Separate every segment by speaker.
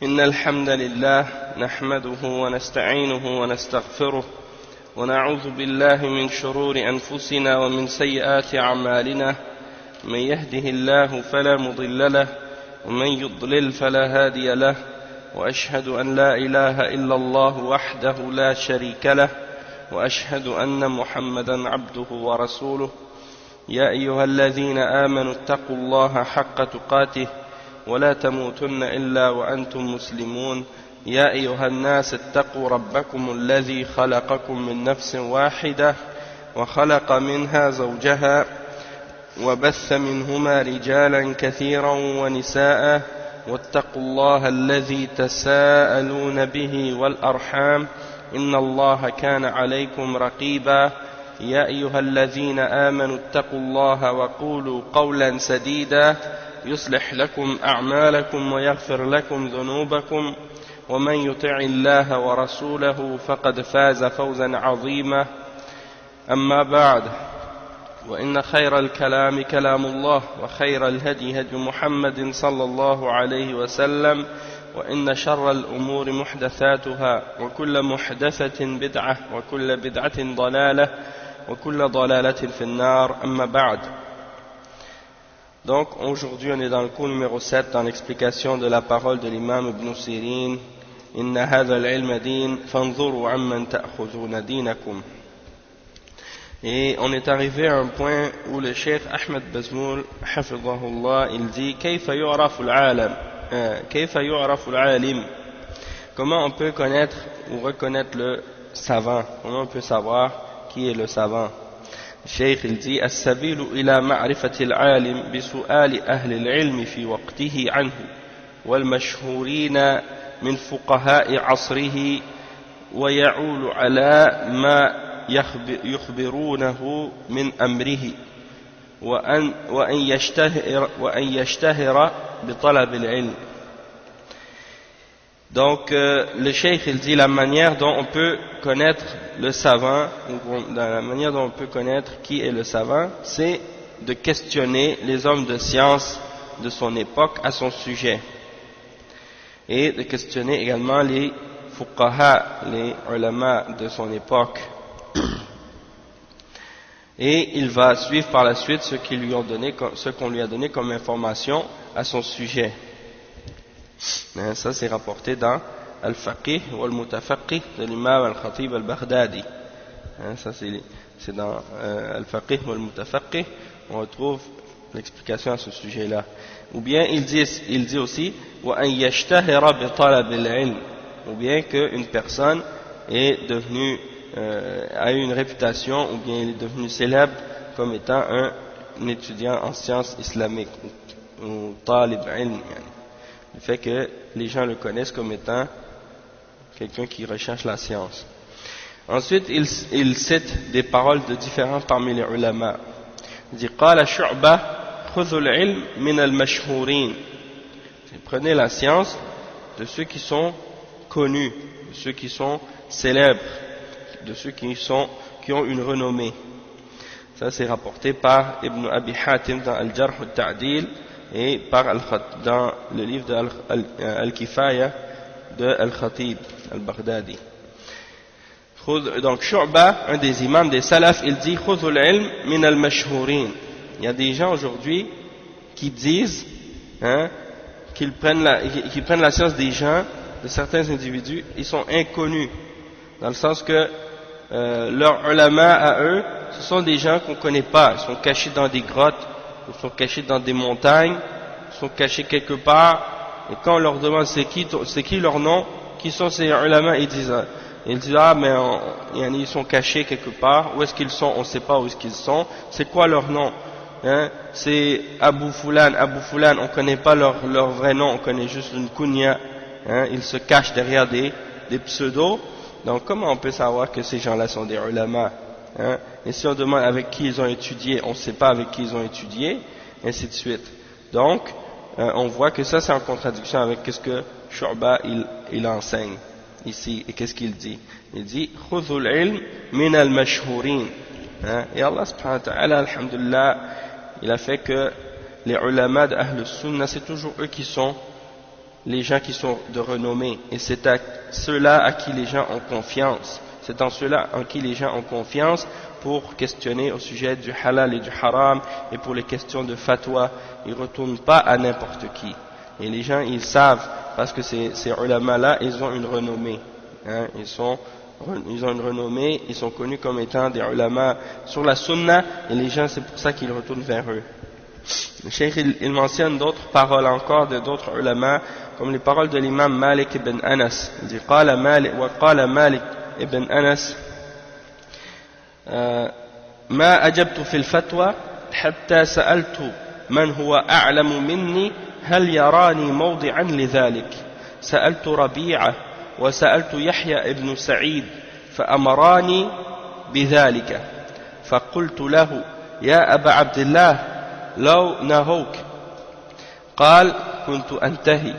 Speaker 1: إن الحمد لله نحمده ونستعينه ونستغفره ونعوذ بالله من شرور أنفسنا ومن سيئات أعمالنا من يهده الله فلا مضل له ومن يضلل فلا هادي له وأشهد أن لا إله إلا الله وحده لا شريك له وأشهد أن محمدا عبده ورسوله يا أيها الذين آمنوا اتقوا الله حق تقاته ولا تموتن إلا وأنتم مسلمون يا أيها الناس اتقوا ربكم الذي خلقكم من نفس واحدة وخلق منها زوجها وبث منهما رجالا كثيرا ونساء واتقوا الله الذي تساءلون به والأرحام إن الله كان عليكم رقيبا يا أيها الذين آمنوا اتقوا الله وقولوا قولا سديدا يصلح لكم أعمالكم ويغفر لكم ذنوبكم ومن يطع الله ورسوله فقد فاز فوزا عظيما أما بعد وإن خير الكلام كلام الله وخير الهدي هدي محمد صلى الله عليه وسلم وإن شر الأمور محدثاتها وكل محدثة بدعة وكل بدعة ضلالة وكل ضلالة في النار أما بعد. Donc aujourd'hui on est dans le cours numéro 7 dans l'explication de la parole de l'imam Ibn Sirin. Inna hadha al-ilma din fanzuru amman ta'khuzuna dinakum. Et on est arrivé à un point où le cheikh Ahmed Bazmoul hafidhahullah il dit kayfa yu'rafu al-alim, comment on peut connaître ou reconnaître le savant, comment on peut savoir qui est le savant. الشيخ الدي السبيل إلى معرفة العالم بسؤال أهل العلم في وقته عنه والمشهورين من فقهاء عصره ويعول على ما يخبرونه من أمره وأن يشتهر بطلب العلم. Donc le cheikh il dit la manière dont on peut connaître le savant, la manière dont on peut connaître qui est le savant, c'est de questionner les hommes de science de son époque à son sujet, et de questionner également les fuqaha, les ulama de son époque. Et il va suivre par la suite ce qu'on lui a donné comme information à son sujet. Ça c'est rapporté dans Al-Faqih wal-Mutafaqih de l'imam Al-Khatib Al-Baghdadi. Ça c'est dans Al-Faqih wal-Mutafaqih, on retrouve l'explication à ce sujet-là. Ou bien il dit aussi wa an yashtahira bi talab al-ilm, ou bien qu'une personne est devenue a eu une réputation, ou bien il est devenu célèbre comme étant un étudiant en sciences islamiques ou talib ilm, le fait que les gens le connaissent comme étant quelqu'un qui recherche la science. Ensuite, il cite des paroles de différents parmi les ulama. Il dit قال شعبة خذوا العلم من المشهورين. Prenez la science de ceux qui sont connus, de ceux qui sont célèbres, de ceux qui ont une renommée. Ça c'est rapporté par Ibn Abi Hatim dans Al-Jarh al-Ta'dil et dans le livre de Al-Kifaya de Al-Khatib Al-Baghdadi. Donc Shu'ba, un des imams des salaf, il dit khudhul ilm min al-mashhurin. Il y a des gens aujourd'hui qui disent qu'ils prennent la science des gens, de certains individus, ils sont inconnus, dans le sens que leurs ulama à eux, ce sont des gens qu'on ne connaît pas, ils sont cachés dans des grottes, ils sont cachés dans des montagnes, ils sont cachés quelque part, et quand on leur demande c'est qui leur nom, qui sont ces ulama, ils disent mais ils sont cachés quelque part, où est-ce qu'ils sont, on ne sait pas où est-ce qu'ils sont, c'est quoi leur nom, c'est Abu Fulan, on ne connaît pas leur vrai nom, on connaît juste une kunya, ils se cachent derrière des pseudos. Donc comment on peut savoir que ces gens-là sont des ulama, et si on demande avec qui ils ont étudié, on ne sait pas avec qui ils ont étudié, ainsi de suite. Donc on voit que ça c'est en contradiction avec ce que Shu'ba il enseigne ici. Et qu'est-ce qu'il dit? Il dit khudhul ilm min al-mashhurin. Et Allah subhanahu wa ta'ala, alhamdulillah, il a fait que les ulama de Ahl Sunnah, c'est toujours eux qui sont les gens qui sont de renommée, et c'est à ceux-là à qui les gens ont confiance. C'est en ceux-là en qui les gens ont confiance pour questionner au sujet du halal et du haram, et pour les questions de fatwa. Ils ne retournent pas à n'importe qui. Et les gens, ils savent, parce que ces ulama-là, ils ont une renommée. Hein, ils ont une renommée, ils sont connus comme étant des ulama sur la sunna, et les gens, c'est pour ça qu'ils retournent vers eux. Le cheikh, il mentionne d'autres paroles encore de d'autres ulama, comme les paroles de l'imam Malik ibn Anas. Il dit, قال مالك ابن أنس ما أجبت في الفتوى حتى سألت من هو أعلم مني هل يراني موضعا لذلك سألت ربيعة وسألت يحيى ابن سعيد فأمراني بذلك فقلت له يا أبا عبد الله لو نهوك قال كنت أنتهي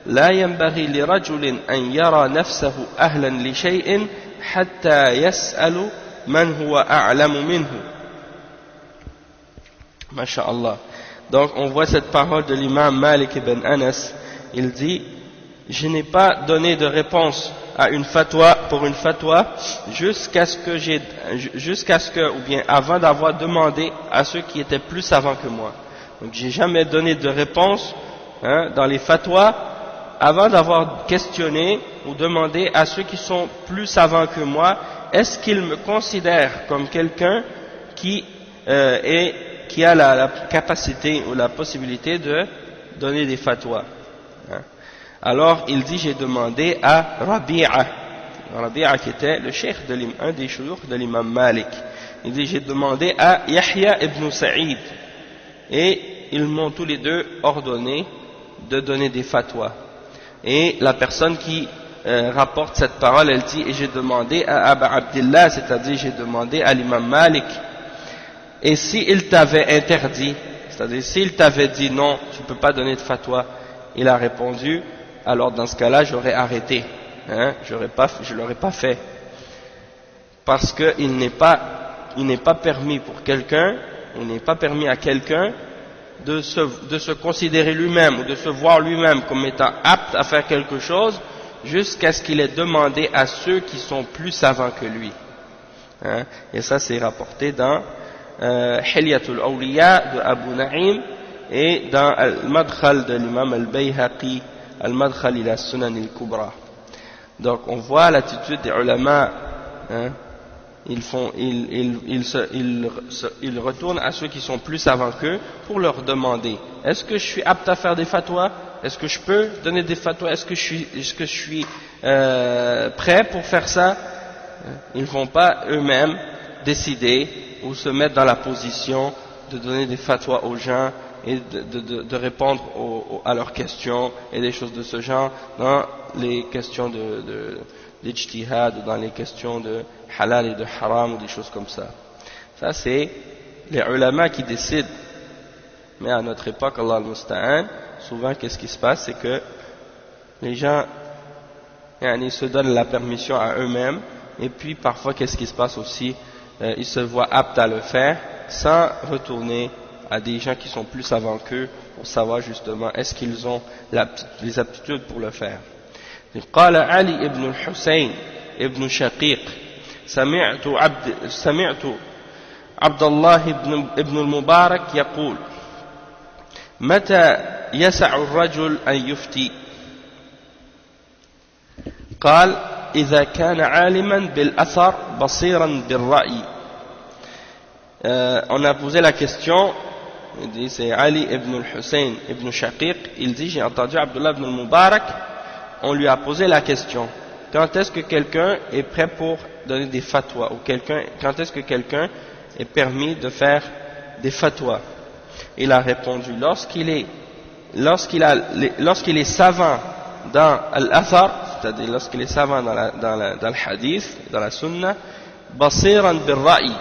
Speaker 1: لا ينبغي لرجل أن يرى نفسه أهلا لشيء حتى يسأل من هو أعلم منه. Masha'Allah. Donc on voit cette parole de l'imam Malik ibn Anas. Il dit, je n'ai pas donné de réponse à une fatwa pour une fatwa jusqu'à ce que, ou bien avant d'avoir demandé à ceux qui étaient plus savants que moi. Donc j'ai jamais donné de réponse dans les fatwas avant d'avoir questionné ou demandé à ceux qui sont plus savants que moi, est-ce qu'ils me considèrent comme quelqu'un qui a la capacité ou la possibilité de donner des fatwas. Alors il dit, j'ai demandé à Rabi'a qui était le cheikh un des shuyukh de l'imam Malik. Il dit, j'ai demandé à Yahya ibn Sa'id, et ils m'ont tous les deux ordonné de donner des fatwas. Et la personne qui rapporte cette parole, elle dit, et j'ai demandé à Aba Abdillah, c'est-à-dire j'ai demandé à l'imam Malik, et s'il t'avait interdit, c'est-à-dire s'il t'avait dit non, tu ne peux pas donner de fatwa, il a répondu, alors dans ce cas-là j'aurais arrêté, je ne l'aurais pas fait, parce qu'il n'est pas permis pour quelqu'un, il n'est pas permis à quelqu'un de se considérer lui-même ou de se voir lui-même comme étant apte à faire quelque chose jusqu'à ce qu'il ait demandé à ceux qui sont plus savants que lui. Et ça c'est rapporté dans Hilyatul Awliya de Abu Na'im et dans Al-Madkhal de l'imam Al-Bayhaqi, Al-Madkhal ila Sunan al-Kubra. Donc on voit l'attitude des ulama, ils retournent à ceux qui sont plus savants qu'eux pour leur demander, est-ce que je suis apte à faire des fatwas, est-ce que je peux donner des fatwas, est-ce que je suis prêt pour faire ça? Ils ne vont pas eux-mêmes décider ou se mettre dans la position de donner des fatwas aux gens et de répondre à leurs questions et des choses de ce genre dans les questions d'ijtihad ou dans les questions de halal et de haram ou des choses comme ça. Ça c'est les ulama qui décident. Mais à notre époque, Allah al-Musta'an, souvent qu'est-ce qui se passe, c'est que les gens ils se donnent la permission à eux-mêmes, et puis parfois qu'est-ce qui se passe aussi, ils se voient aptes à le faire sans retourner à des gens qui sont plus savants qu'eux pour savoir justement est-ce qu'ils ont les aptitudes pour le faire. قال علي بن الحسين ابن شقيق سمعت عبد الله ابن المبارك يقول متى يسع الرجل أن يفتي قال إذا كان عالما بالأثر بصيرا بالرأي. On a posé la question, il dit c'est Ali ibn al-Hussein ibn Shaqiq, il dit j'ai entendu Abdullah ibn al-Mubarak, on lui a posé la question, quand est-ce que quelqu'un est prêt pour donner des fatwas, ou quand est-ce que quelqu'un est permis de faire des fatwas? Il a répondu, lorsqu'il est savant dans al-athar, c'est-à-dire lorsqu'il est savant dans le hadith, dans la sunna, basiran bir-ra'i,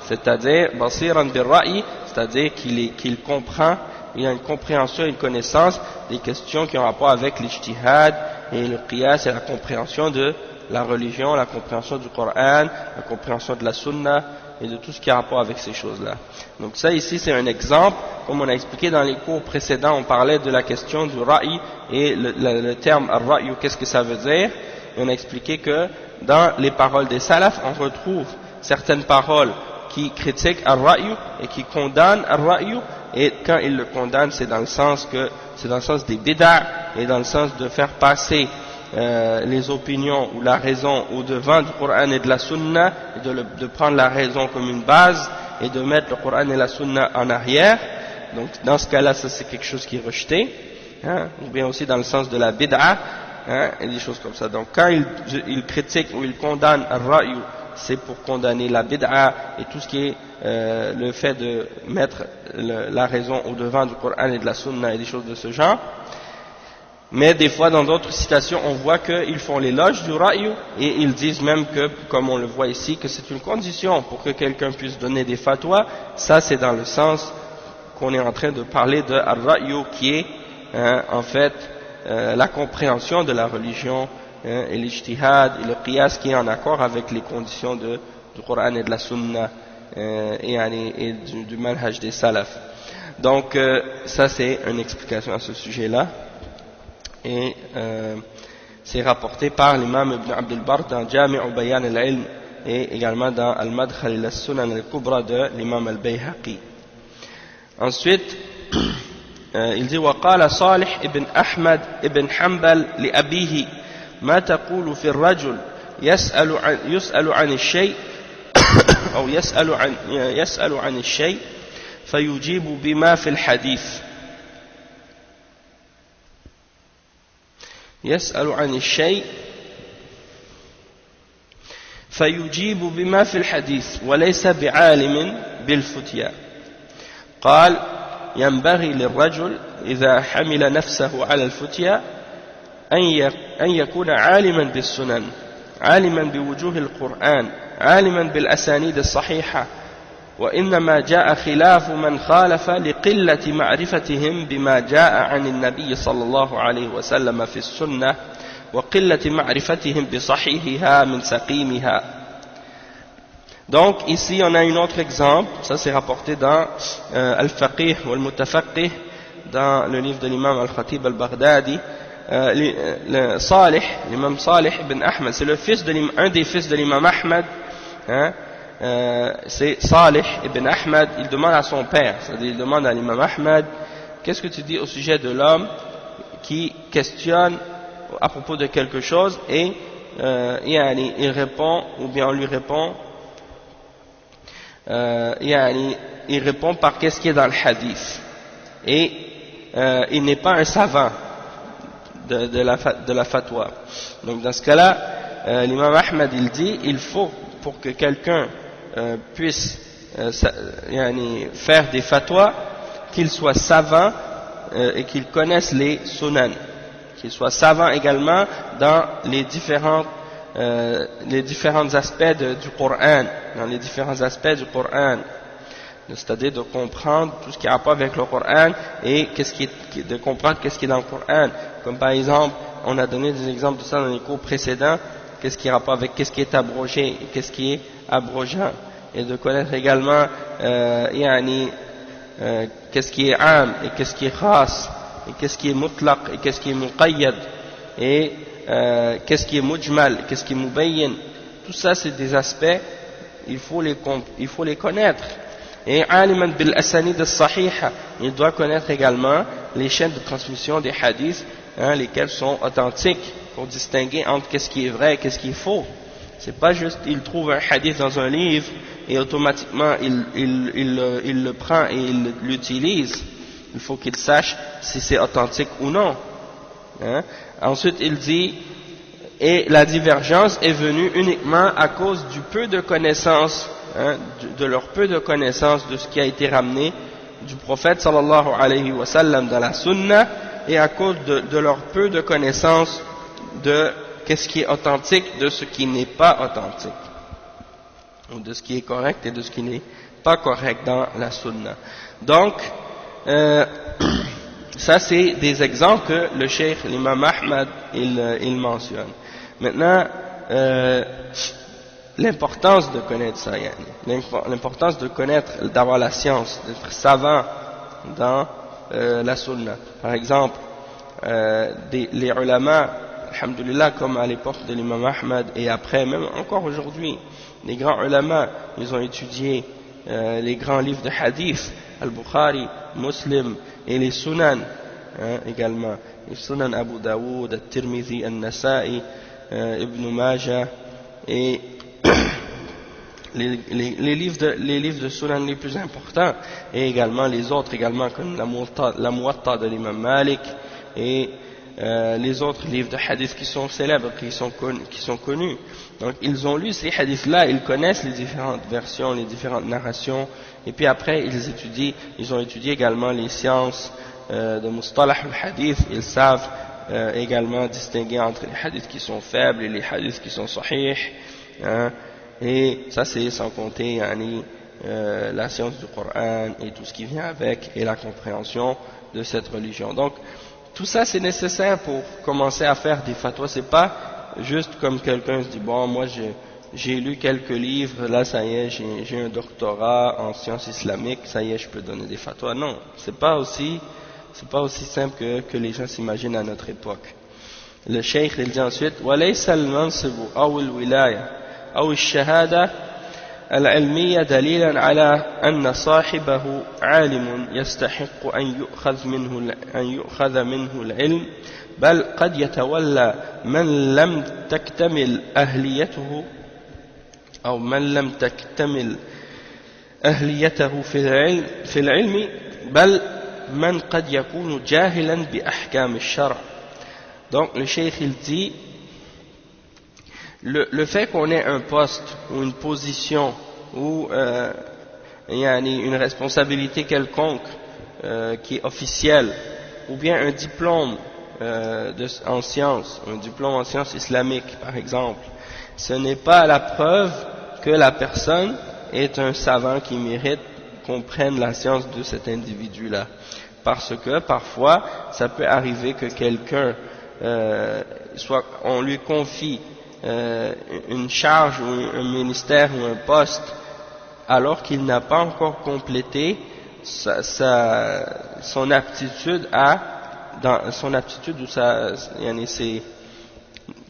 Speaker 1: c'est-à-dire basiran bir-ra'i, c'est-à-dire qu'il comprend, il a une compréhension, une connaissance des questions qui ont rapport avec l'ijtihad et le qiyas et la compréhension de la religion, la compréhension du Coran, la compréhension de la sunna et de tout ce qui a rapport avec ces choses-là. Donc ça ici c'est un exemple, comme on a expliqué dans les cours précédents, on parlait de la question du ra'i et le terme ar-ra'yu, qu'est-ce que ça veut dire, et on a expliqué que dans les paroles des salafs, on retrouve certaines paroles qui critiquent ar-ra'yu et qui condamnent ar-ra'yu, et quand ils le condamnent, c'est dans le sens des bid'a et dans le sens de faire passer les opinions ou la raison au devant du Coran et de la Sunna, et de prendre la raison comme une base et de mettre le Coran et la Sunna en arrière. Donc dans ce cas-là, ça c'est quelque chose qui est rejeté, hein, ou bien aussi dans le sens de la bid'a, hein, et des choses comme ça. Donc quand ils critiquent ou ils condamnent ar-ra'yu, c'est pour condamner la bid'a et tout ce qui est le fait de mettre la raison au devant du Coran et de la Sunna et des choses de ce genre. Mais des fois dans d'autres citations on voit qu'ils font l'éloge du ra'yu et ils disent même que, comme on le voit ici, que c'est une condition pour que quelqu'un puisse donner des fatwas. Ça c'est dans le sens qu'on est en train de parler de ar-ra'yu, qui est en fait la compréhension de la religion, et l'ijtihad et le qiyas qui est en accord avec les conditions du Coran et de la Sunna et du manhaj des salaf. Donc ça c'est une explication à ce sujet-là, et c'est rapporté par l'imam Ibn Abd al-Barr dans Jami' Bayan al-Ilm et également dans Al-Madkhal ila Sunan al-Kubra de l'imam al-Bayhaqi. Ensuite il dit وقال صالح ابن أحمد ابن حنبل لأبيه ما تقول في الرجل يسأل عن الشيء أو يسأل عن الشيء فيجيب بما في الحديث. يسأل عن الشيء فيجيب بما في الحديث وليس بعالم بالفتيا. قال ينبغي للرجل إذا حمل نفسه على الفتيا أن يكون عالما بالسنن، عالما بوجوه القرآن، عالما بالأسانيد الصحيحة، وإنما جاء خلاف من خالف لقلة معرفتهم بما جاء عن النبي صلى الله عليه وسلم في السنة وقلة معرفتهم بصحيحها من سقيمها. Donc ici on a un autre exemple, ça c'est rapporté dans Al-Faqih ou Al-Mutafaqih, dans le livre de l'imam Al-Khatib Al-Baghdadi. L'imam Salih ibn Ahmad, c'est un des fils de l'imam Ahmad, hein, c'est Salih ibn Ahmad. Il demande à son père, c'est-à-dire il demande à l'imam Ahmad, qu'est-ce que tu dis au sujet de l'homme qui questionne à propos de quelque chose, et il répond, ou bien on lui répond, il répond par qu'est-ce qui est dans le hadith, et il n'est pas un savant de la fatwa. Donc dans ce cas-là, l'imam Ahmad il dit, il faut, pour que quelqu'un puisse faire des fatwas, qu'il soit savant et qu'il connaisse les sunan, qu'il soit savant également dans les différents aspects du Coran, c'est-à-dire de comprendre tout ce qui a rapport avec le Coran et de comprendre qu'est-ce qui est dans le Coran. Comme par exemple, on a donné des exemples de ça dans les cours précédents, qu'est-ce qui a rapport avec qu'est-ce qui est abrogé et qu'est-ce qui est abrogeant, et de connaître également qu'est-ce qui est am et qu'est-ce qui est khas, et qu'est-ce qui est mutlaq et qu'est-ce qui est muqayyad, et qu'est-ce qui est mujmal, qu'est-ce qui est mubayyin. Tout ça c'est des aspects, il faut les connaître. Et aliman bil asanid as-sahiha, il doit connaître également les chaînes de transmission des hadiths, lesquels sont authentiques, pour distinguer entre qu'est-ce qui est vrai et qu'est-ce qui est faux. C'est pas juste il trouve un hadith dans un livre et automatiquement il le prend et il l'utilise. Il faut qu'il sache si c'est authentique ou non. Ensuite il dit, et la divergence est venue uniquement à cause du peu de connaissances, de leur peu de connaissances de ce qui a été ramené du prophète sallallahu alayhi wa sallam dans la sunna, et à cause de leur peu de connaissances de qu'est-ce qui est authentique de ce qui n'est pas authentique, ou de ce qui est correct et de ce qui n'est pas correct dans la sunna. Donc ça c'est des exemples que le cheikh, l'imam Ahmad, il mentionne. Maintenant l'importance de connaître ça, l'importance de connaître, d'avoir la science, d'être savant dans la sunna. Par exemple, les ulama, alhamdulillah, comme à l'époque de l'imam Ahmad et après, même encore aujourd'hui, les grands ulama, ils ont étudié les grands livres de hadith, Al-Bukhari, Muslim et les sunan également, les sunan Abu Daoud, Al-Tirmidhi, Al-Nasa'i, Ibn Majah et les livres de sunan les plus importants et également les autres également comme la Muwatta de l'imam Malik et les autres livres de hadith qui sont célèbres, qui sont connus. Donc ils ont lu ces hadiths-là, ils connaissent les différentes versions, les différentes narrations, et puis après ils ont étudié également les sciences de mustalah al-hadith, ils savent également distinguer entre les hadiths qui sont faibles et les hadiths qui sont sahih, et ça c'est sans compter la science du Coran et tout ce qui vient avec et la compréhension de cette religion. Donc tout ça c'est nécessaire pour commencer à faire des fatwas. C'est pas juste comme quelqu'un se dit bon moi j'ai lu quelques livres, là ça y est j'ai un doctorat en sciences islamiques, ça y est je peux donner des fatwas. Non, c'est pas aussi simple que les gens s'imaginent à notre époque. Le cheikh il dit ensuite وليس المنصب أو الولاية أو الشهادة العلمية دليلا على أن صاحبه عالم يستحق أن يؤخذ منه العلم، بل قد يتولى من لم تكتمل أهليته أو من لم تكتمل أهليته في العلم بل من قد يكون جاهلا بأحكام الشرع. Donc le cheikh il dit le fait qu'on ait un poste ou une position ou une responsabilité quelconque qui est officielle ou bien un diplôme en sciences, un diplôme en sciences islamiques par exemple, ce n'est pas la preuve que la personne est un savant qui mérite qu'on prenne la science de cet individu-là. Parce que parfois ça peut arriver que quelqu'un on lui confie une charge ou un ministère ou un poste alors qu'il n'a pas encore complété son aptitude ou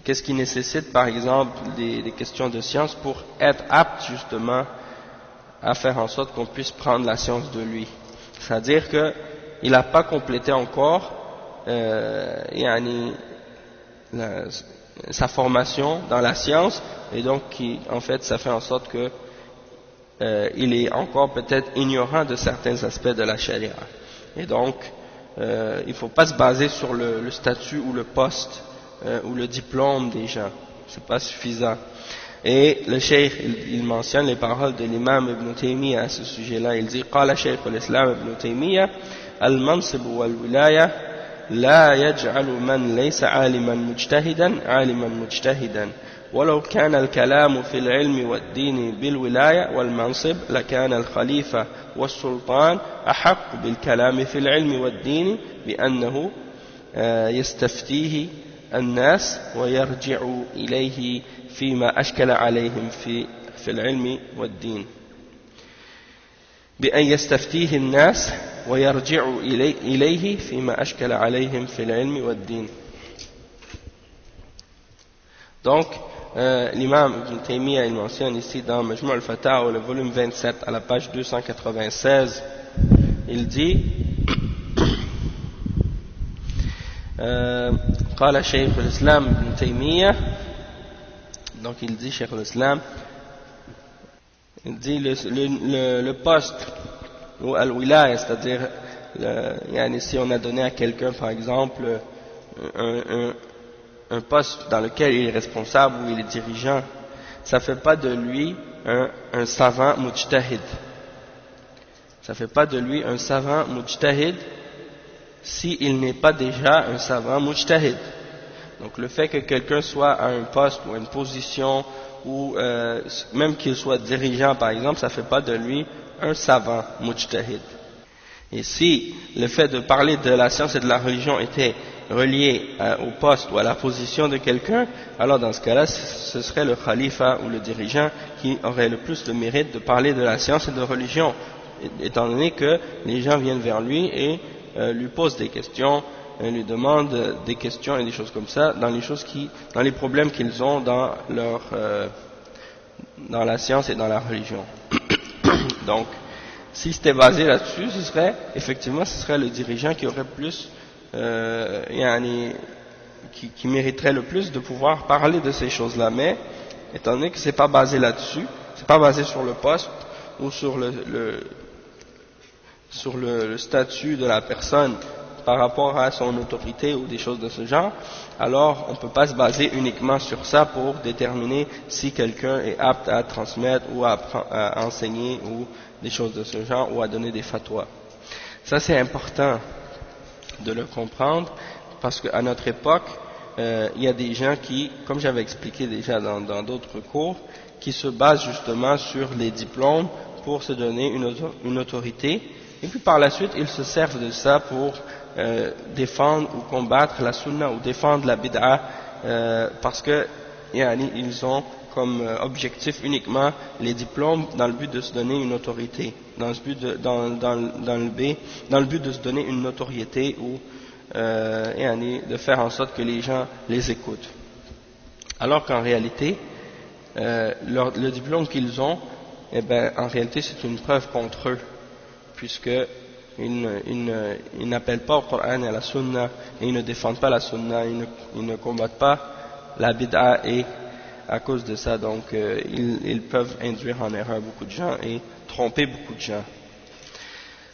Speaker 1: qu'est-ce qui nécessite par exemple des questions de science pour être apte justement à faire en sorte qu'on puisse prendre la science de lui. C'est-à-dire que il n'a pas complété encore sa formation dans la science, et donc en fait ça fait en sorte que il est encore peut-être ignorant de certains aspects de la charia, et donc il ne faut pas se baser sur le statut ou le poste ou le diplôme des gens, c'est pas suffisant. Et le cheikh il mentionne les paroles de l'imam Ibn Taymiyyah à ce sujet-là. Il dit قال شيخ الإسلام ابن تيمية المنصب والولاية لا يجعل من ليس عالما مجتهدا ولو كان الكلام في العلم والدين بالولاية والمنصب لكان الخليفة والسلطان أحق بالكلام في العلم والدين بأنه يستفتيه الناس ويرجع إليه فيما أشكل عليهم في العلم والدين بأن يستفتيه الناس ويرجع إليه فيما أشكل عليهم في العلم والدين. Donc l'imam Ibn Taymiyyah il mentionne ici dans Majmu' al-Fatawa le volume 27 à la page 296, il dit قال شيخ الإسلام ابن تيمية, donc il dit Cheikh al-Islam, il dit le poste ou al-wilaya, c'est-à-dire si on a donné à quelqu'un par exemple un poste dans lequel il est responsable ou il est dirigeant, ça ne fait pas de lui un savant mujtahid. Ça ne fait pas de lui un savant mujtahid s'il n'est pas déjà un savant mujtahid. Donc le fait que quelqu'un soit à un poste ou à une position ou même qu'il soit dirigeant par exemple, ça ne fait pas de lui un savant mujtahid. Et si le fait de parler de la science et de la religion était relié au poste ou à la position de quelqu'un, alors dans ce cas-là, ce serait le khalifa ou le dirigeant qui aurait le plus le mérite de parler de la science et de religion, étant donné que les gens viennent vers lui et lui posent des questions, lui demandent des questions et des choses comme ça, dans les problèmes qu'ils ont dans la science et dans la religion. Donc, si c'était basé là-dessus, ce serait le dirigeant qui aurait plus, qui mériterait le plus de pouvoir parler de ces choses-là. Mais, étant donné que c'est pas basé là-dessus, c'est pas basé sur le poste ou sur le statut de la personne par rapport à son autorité ou des choses de ce genre, alors on ne peut pas se baser uniquement sur ça pour déterminer si quelqu'un est apte à transmettre ou à enseigner ou des choses de ce genre ou à donner des fatwas. Ça c'est important de le comprendre parce qu'à notre époque, il y a des gens qui, comme j'avais expliqué déjà dans d'autres cours, qui se basent justement sur les diplômes pour se donner une autorité et puis par la suite ils se servent de ça pour défendre ou combattre la sunna ou défendre la bid'a parce que ils ont comme objectif uniquement les diplômes dans le but de se donner une autorité, dans le but de se donner une notoriété ou de faire en sorte que les gens les écoutent. Alors qu'en réalité, le diplôme qu'ils ont, en réalité c'est une preuve contre eux, puisque ils n'appellent pas au Coran et à la Sunna, et ils ne défendent pas la Sunna, ils ne combattent pas la bid'a, et à cause de ça, donc, ils peuvent induire en erreur beaucoup de gens et tromper beaucoup de gens.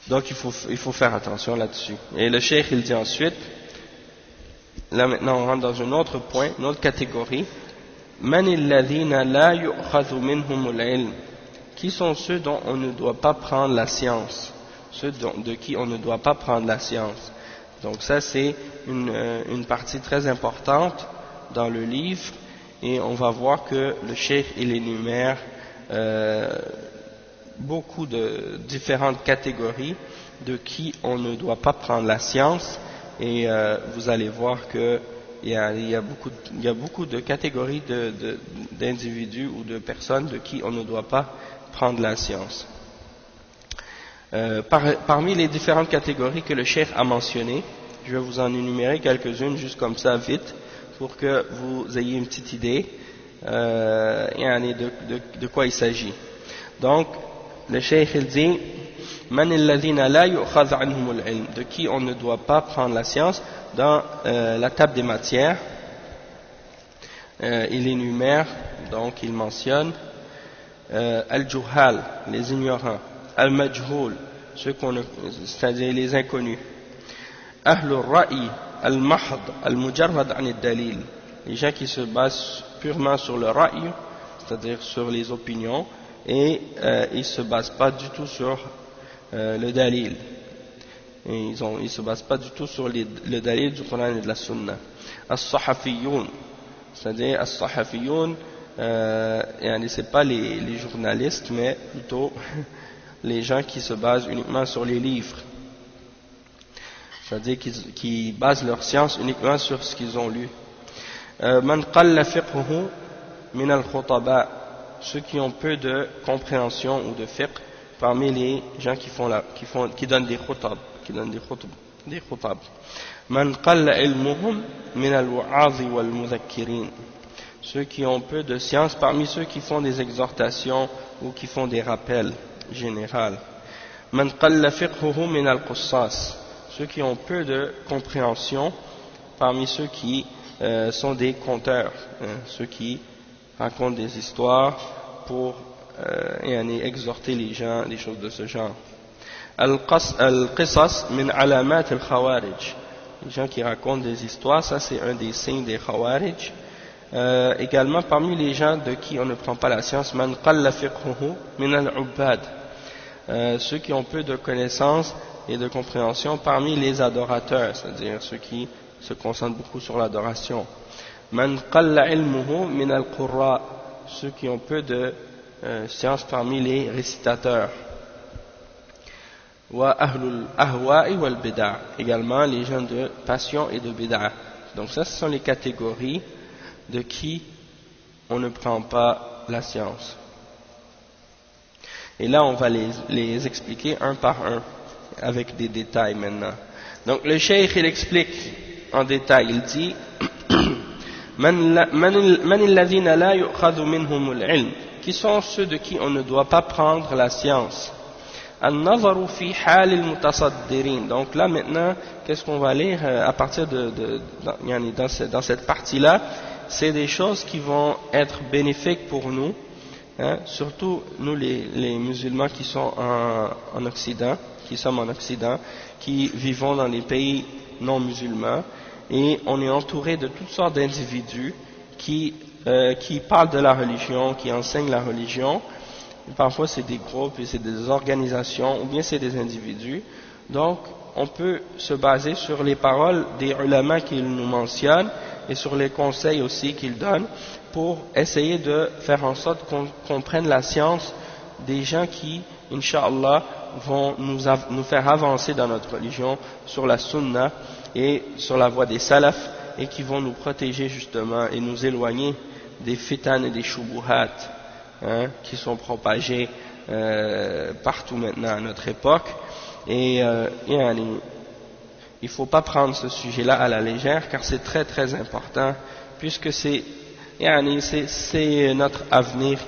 Speaker 1: Donc, il faut faire attention là-dessus. Et le cheikh, il dit ensuite, là maintenant on rentre dans un autre point, une autre catégorie, Man alladhina la yu'khadhu minhumul ilm. Qui sont ceux dont on ne doit pas prendre la science? Ceux de qui on ne doit pas prendre la science. Donc ça c'est une partie très importante dans le livre et on va voir que le cheikh il énumère beaucoup de différentes catégories de qui on ne doit pas prendre la science et vous allez voir que il y a beaucoup de catégories d'individus ou de personnes de qui on ne doit pas prendre la science. Parmi les différentes catégories que le cheikh a mentionnées, je vais vous en énumérer quelques-unes juste comme ça vite pour que vous ayez une petite idée de quoi il s'agit. Donc le cheikh il dit Man alladhina la yu'khadh anhumul ilm, de qui on ne doit pas prendre la science. Dans la table des matières, il énumère, donc il mentionne al-juhal, les ignorants, al-majhul, c'est-à-dire les inconnus, ahlul ra'i, al-mahd, al-mujarrad an al-dalil, les gens qui se basent purement sur le ra'i, c'est-à-dire sur les opinions, et ils ne se basent pas du tout sur le dalil. Et ils se basent pas du tout sur le dalil du Coran et de la Sunna. As-sahafiyoun, c'est-à-dire as-sahafiyoun, c'est pas les journalistes, mais plutôt les gens qui se basent uniquement sur les livres. C'est-à-dire qui basent leur science uniquement sur ce qu'ils ont lu. Man qalla fiqhuhu min al-khutaba, ceux qui ont peu de compréhension ou de fiqh parmi les gens qui donnent des khutab. Man qalla ilmuhum min al-wa'adhi wal-mudhakkirin, ceux qui ont peu de science parmi ceux qui font des exhortations ou qui font des rappels généraux. Man qalla fiqhuhu min al-qussas, ceux qui ont peu de compréhension parmi ceux qui sont des conteurs, ceux qui racontent des histoires pour exhorter les gens, des choses de ce genre. Al-qisas min alamat al-khawarij, les gens qui racontent des histoires, ça c'est un des signes des khawarij. Également parmi les gens de qui on ne prend pas la science, man qalla fiqhuhu min al-ubbad, ceux qui ont peu de connaissances et de compréhension parmi les adorateurs, c'est-à-dire ceux qui se concentrent beaucoup sur l'adoration. Man qalla ilmuhu min al-qurra, ceux qui ont peu de science parmi les récitateurs. wa ahlul ahwa'i wal bid'a, également les gens de passion et de bid'a. Donc ça, ce sont les catégories de qui on ne prend pas la science. Et là, on va les expliquer un par un, avec des détails maintenant. Donc le cheikh, il explique en détail, il dit Man alladhina la yu'khadhu minhumul ilm, qui sont ceux de qui on ne doit pas prendre la science. An-nazaru fi halil mutasaddirin. Donc là maintenant, qu'est-ce qu'on va lire à partir dans cette partie-là, c'est des choses qui vont être bénéfiques pour nous, hein, surtout nous les musulmans qui sont en Occident, qui sommes en Occident, qui vivons dans les pays non musulmans, et on est entouré de toutes sortes d'individus qui parlent de la religion, qui enseignent la religion. Et parfois c'est des groupes, et c'est des organisations, ou bien c'est des individus. Donc on peut se baser sur les paroles des ulama qu'ils nous mentionnent et sur les conseils aussi qu'ils donnent pour essayer de faire en sorte qu'on prenne la science des gens qui, Inch'Allah, vont nous faire avancer dans notre religion sur la sunna et sur la voie des salafs, et qui vont nous protéger justement et nous éloigner des fitan et des shubuhat, hein, qui sont propagés partout maintenant à notre époque. Et il ne faut pas prendre ce sujet-là à la légère, car c'est très très important, puisque c'est notre avenir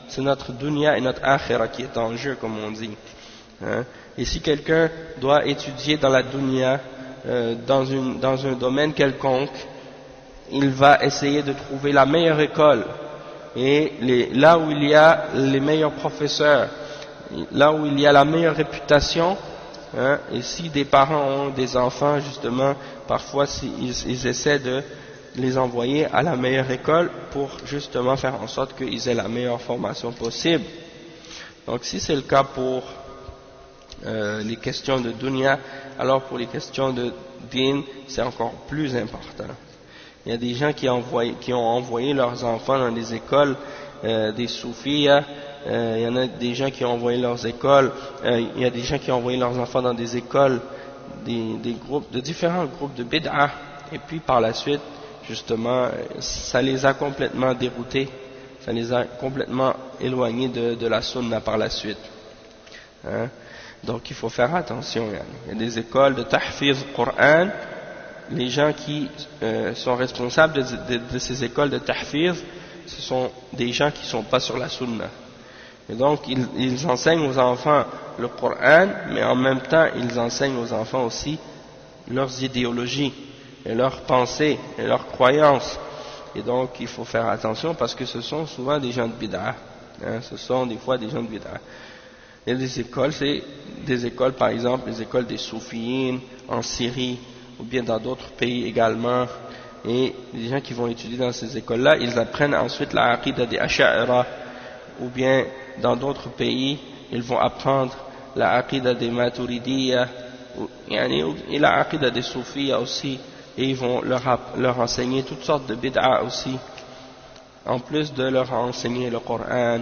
Speaker 1: c'est notre dunya et notre akhira qui est en jeu, comme on dit. Hein. Et si quelqu'un doit étudier dans la dunya, dans un domaine quelconque, il va essayer de trouver la meilleure école, et là où il y a les meilleurs professeurs, là où il y a la meilleure réputation, hein, et si des parents ont des enfants, justement, parfois ils essaient de les envoyer à la meilleure école pour justement faire en sorte qu'ils aient la meilleure formation possible. Donc si c'est le cas pour les questions de dunya, alors pour les questions de din, c'est encore plus important. Il y a des gens qui ont envoyé leurs enfants dans des écoles des soufiyas, il y en a des gens qui ont envoyé leurs écoles, il y a des gens qui ont envoyé leurs enfants dans des écoles, des groupes, de différents groupes de bid'ah, et puis par la suite, justement, ça les a complètement déroutés, ça les a complètement éloignés de la sunna par la suite. Hein? Donc il faut faire attention. Il y a des écoles de tahfiz Qur'an, les gens qui sont responsables de ces écoles de tahfiz, ce sont des gens qui ne sont pas sur la sunna. Et donc ils enseignent aux enfants le Coran, mais en même temps ils enseignent aux enfants aussi leurs idéologies et leurs pensées et leurs croyances. Et donc il faut faire attention, parce que ce sont souvent des gens de bid'ah, hein, ce sont des fois des gens de bid'ah. Il y a des écoles, c'est des écoles, par exemple les écoles des soufiyines en Syrie, ou bien dans d'autres pays également, et les gens qui vont étudier dans ces écoles-là, ils apprennent ensuite la aqidah des asha'ira, ou bien dans d'autres pays, ils vont apprendre la aqidah des maturidiyya, et la aqidah des soufiyya aussi, et ils vont leur enseigner toutes sortes de bid'a aussi, en plus de leur enseigner le Coran.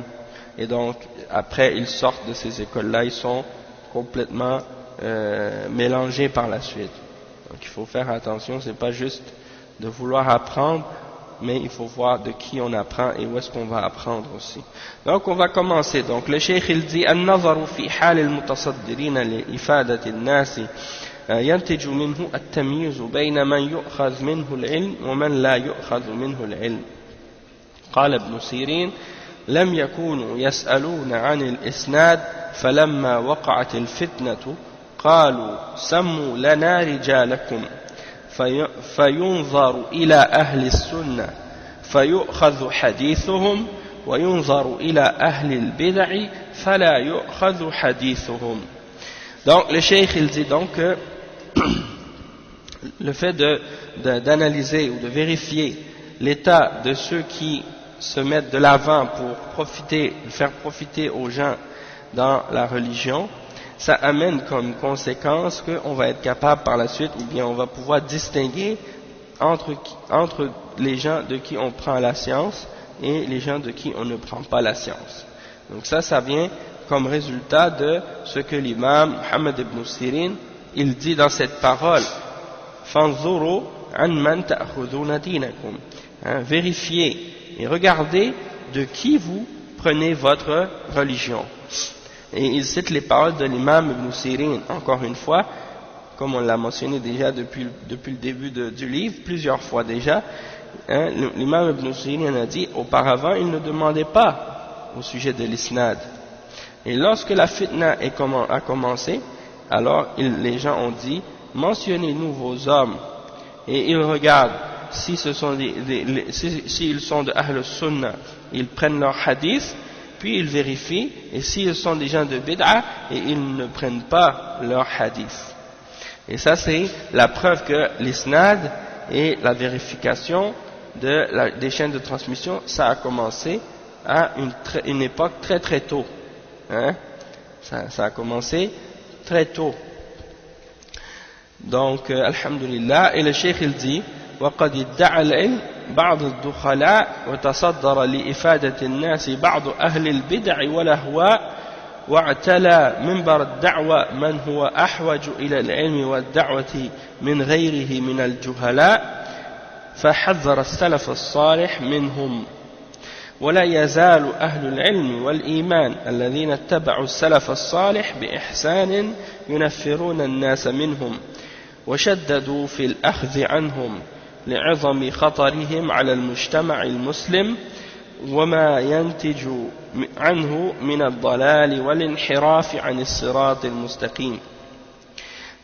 Speaker 1: Et donc après ils sortent de ces écoles-là, ils sont complètement mélangés par la suite. Donc il faut faire attention, c'est pas juste de vouloir apprendre, mais il faut voir de qui on apprend et où est-ce qu'on va apprendre aussi. Donc on va commencer. Donc le cheikh il dit النظر في حال المتصدرين لإفادة الناس ينتج منه التمييز بين من يؤخذ منه العلم ومن لا يؤخذ منه العلم. قال ابن سيرين لم يكونوا يسألون عن الإسناد فلما وقعت الفتنة قالوا سموا لنا رجالكم فينظر إلى أهل السنة فيؤخذ حديثهم وينظر إلى أهل البدع فلا يؤخذ حديثهم. Donc le cheikh il dit donc que le fait d'analyser ou de vérifier l'état de ceux qui se mettent de l'avant pour faire profiter aux gens dans la religion, ça amène comme conséquence qu'on va être capable par la suite, ou bien on va pouvoir distinguer entre les gens de qui on prend la science et les gens de qui on ne prend pas la science. Donc ça vient comme résultat de ce que l'imam Muhammad ibn Sirin il dit dans cette parole, fanzuru an man ta'khuduna dinakum, vérifiez et regardez de qui vous prenez votre religion. Et il cite les paroles de l'imam ibn Sirin, encore une fois, comme on l'a mentionné déjà depuis le début du livre, plusieurs fois déjà. L'imam ibn Sirin a dit, auparavant il ne demandait pas au sujet de l'isnad. Et lorsque la fitna a commencé, alors les gens ont dit, mentionnez-nous vos hommes. Et ils regardent, si ce sont s'ils sont de Ahl Sunnah, ils prennent leur hadith, puis ils vérifient, et s'ils sont des gens de Bid'a, et ils ne prennent pas leur hadith. Et ça c'est la preuve que l'isnad et la vérification des chaînes de transmission, ça a commencé à une époque très très tôt. Ça a commencé très tôt. Donc, alhamdulillah, et le cheikh il dit, وقد ادعى العلم بعض الدخلاء وتصدر لإفادة الناس بعض أهل البدع والأهواء واعتلى منبر الدعوة من هو أحوج إلى العلم والدعوة من غيره من الجهلاء فحذر السلف الصالح منهم ولا يزال أهل العلم والإيمان الذين اتبعوا السلف الصالح بإحسان ينفرون الناس منهم وشددوا في الأخذ عنهم لعظم خطرهم على المجتمع المسلم وما ينتج عنه من الضلال والانحراف عن الصراط المستقيم.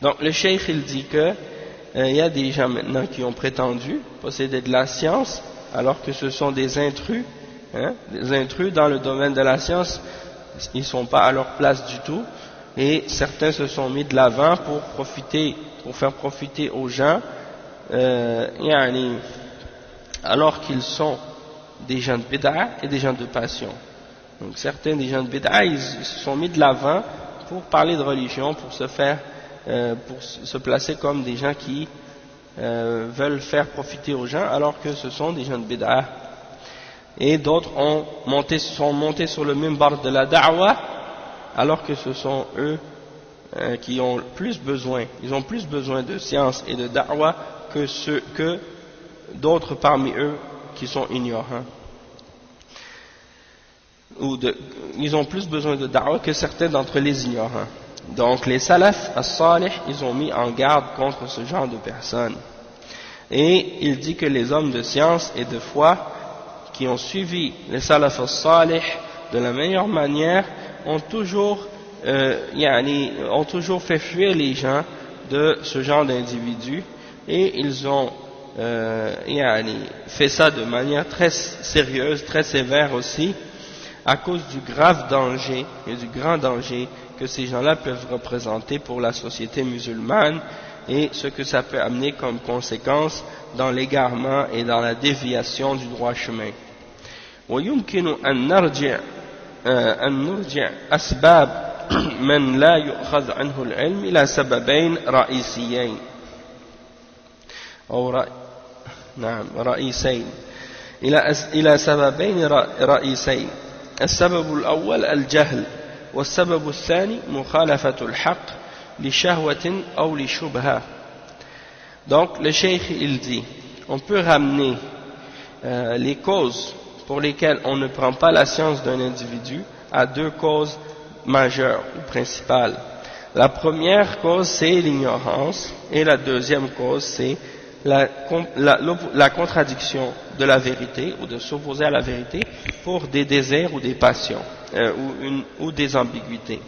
Speaker 1: Donc le cheikh il dit que il y a des gens maintenant qui ont prétendu posséder de la science alors que ce sont des intrus dans le domaine de la science, ils ne sont pas à leur place du tout, et certains se sont mis de l'avant pour faire profiter aux gens, alors qu'ils sont des gens de bid'a et des gens de passion. Donc certains des gens de bid'a, ils se sont mis de l'avant pour parler de religion, pour se placer comme des gens qui veulent faire profiter aux gens, alors que ce sont des gens de bid'a. Et d'autres sont montés sur le minbar de la da'wa, alors que ce sont eux qui ont plus besoin, ils ont plus besoin de science et de da'wa que d'autres parmi eux qui sont ignorants. Ils ont plus besoin de da'wa que certains d'entre les ignorants. Donc les salaf as-salih, ils ont mis en garde contre ce genre de personnes. Et il dit que les hommes de science et de foi qui ont suivi les salaf as-salih de la meilleure manière ont toujours fait fuir les gens de ce genre d'individus, et ils ont fait ça de manière très sérieuse, très sévère aussi, à cause du grave danger et du grand danger que ces gens-là peuvent représenter pour la société musulmane, et ce que ça peut amener comme conséquence dans l'égarement et dans la déviation du droit chemin. ويمكن أن نرجع أسباب من لا يؤخذ عنه العلم إلى سببين رئيسيين إلى سببين رئيسين. السبب الأول الجهل، والسبب الثاني مخالفة الحق لشهوة أو لشبهة. Donc le cheikh il dit, on peut ramener les causes pour lesquelles on ne prend pas la science d'un individu à deux causes majeures ou principales. La première cause c'est l'ignorance, et la deuxième cause c'est la contradiction de la vérité, ou de s'opposer à la vérité pour des désirs ou des passions ou des ambiguïtés.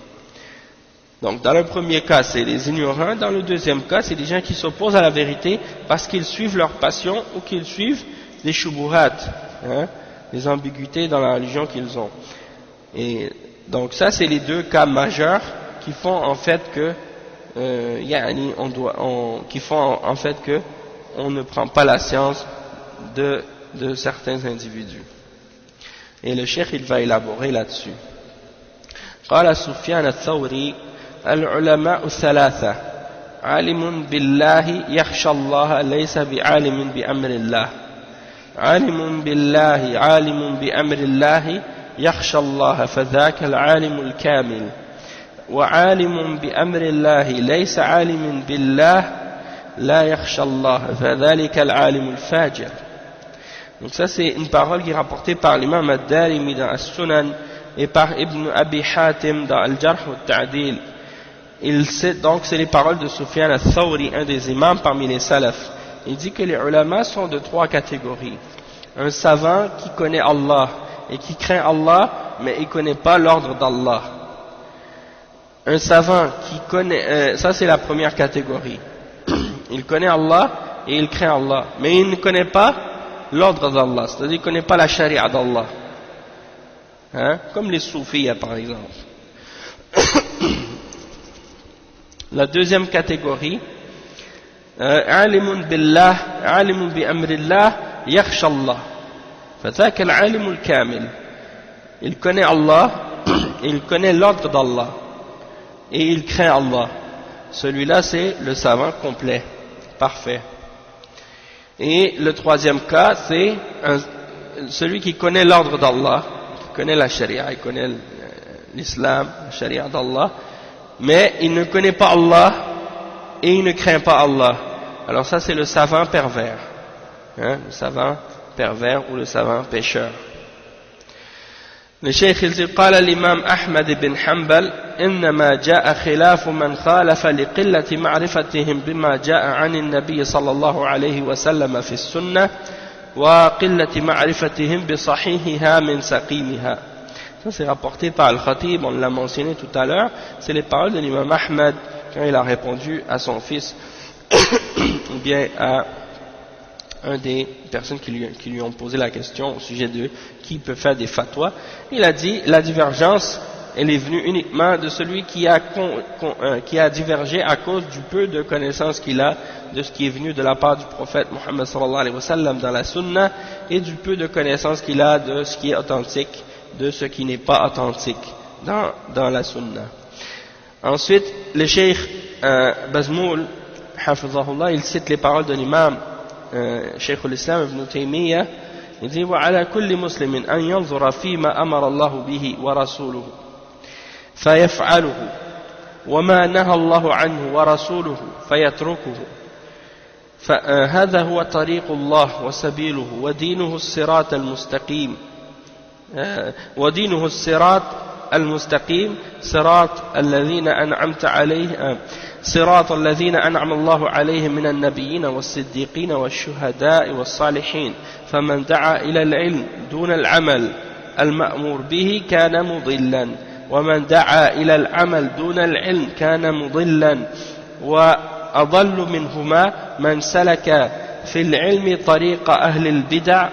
Speaker 1: Donc dans le premier cas c'est les ignorants, dans le deuxième cas c'est des gens qui s'opposent à la vérité parce qu'ils suivent leur passion ou qu'ils suivent des shubuhat, les ambiguïtés dans la religion qu'ils ont. Et donc ça c'est les deux cas majeurs qui font en fait que on ne prend pas la science de certains individus. Et le cheikh il va élaborer là-dessus. قال سفيان الثوري العلماء الثلاثة عالم بالله يخشى الله ليس بعالم بأمر الله عالم بالله عالم بأمر الله يخشى الله فذاك العالم الكامل وعالم بأمر الله ليس عالم بالله لا يخشى الله فذلك العالم الفاجر. Donc ça c'est une parole qui est rapportée par l'imam Ad-Darimi dans As-Sunan et par Ibn Abi Hatim dans Al-Jarh Al-Ta'dil. Donc c'est les paroles de Sufyan al-Thawri, un des imams parmi les salafs. Il dit que les ulama sont de 3 catégories. Un savant qui connaît Allah et qui craint Allah, mais il ne connaît pas l'ordre d'Allah. Un savant qui connaît, ça c'est la première catégorie. Il connaît Allah et il craint Allah, mais il ne connaît pas l'ordre d'Allah, c'est-à-dire qu'il ne connaît pas la charia d'Allah. Hein? Comme les soufis par exemple. La deuxième catégorie, alimun billah, alimun bi amrillah, yakhsha Allah. Fathak al-alim al-kamil. Il connaît Allah, il connaît l'ordre d'Allah, et il craint Allah. Celui-là c'est le savant complet, parfait. Et le troisième cas, c'est celui qui connaît l'ordre d'Allah, qui connaît la charia, il connaît l'islam, la charia d'Allah, mais il ne connaît pas Allah et il ne craint pas Allah. Alors ça c'est le savant pervers, hein, le savant pervers ou le savant pécheur. Le Cheikh il dit قال الإمام أحمد بن حنبل إنما جاء خلاف من خالف لقلة معرفتهم بما جاء عن النبي صلى الله عليه وسلم في السنة وقلة معرفتهم بصحيحها من سقيمها. Ça c'est rapporté par Al-Khatib, on l'a mentionné tout à l'heure, c'est les paroles de l'imam Ahmad quand il a répondu à son fils ou bien à un des personnes qui lui ont posé la question au sujet de qui peut faire des fatwas. Il a dit la divergence elle est venue uniquement de celui qui a divergé à cause du peu de connaissances qu'il a de ce qui est venu de la part du prophète Muhammad sallallahu alayhi wa sallam dans la sunna et du peu de connaissances qu'il a de ce qui est authentique de ce qui n'est pas authentique dans la sunna. Ensuite le cheikh Bazmoul hafizahullah il cite les paroles de l'imam شيخ الإسلام ابن تيمية يقول وعلى كل مسلم أن ينظر فيما أمر الله به ورسوله فيفعله وما نهى الله عنه ورسوله فيتركه فهذا هو طريق الله وسبيله ودينه الصراط المستقيم ودينه الصراط المستقيم صراط الذين أنعمت عليه صراط الذين أنعم الله عليهم من النبيين والصديقين والشهداء والصالحين فمن دعا إلى العلم دون العمل المأمور به كان مضلا ومن دعا إلى العمل دون العلم كان مضلا وأضل منهما من سلك في العلم طريق أهل البدع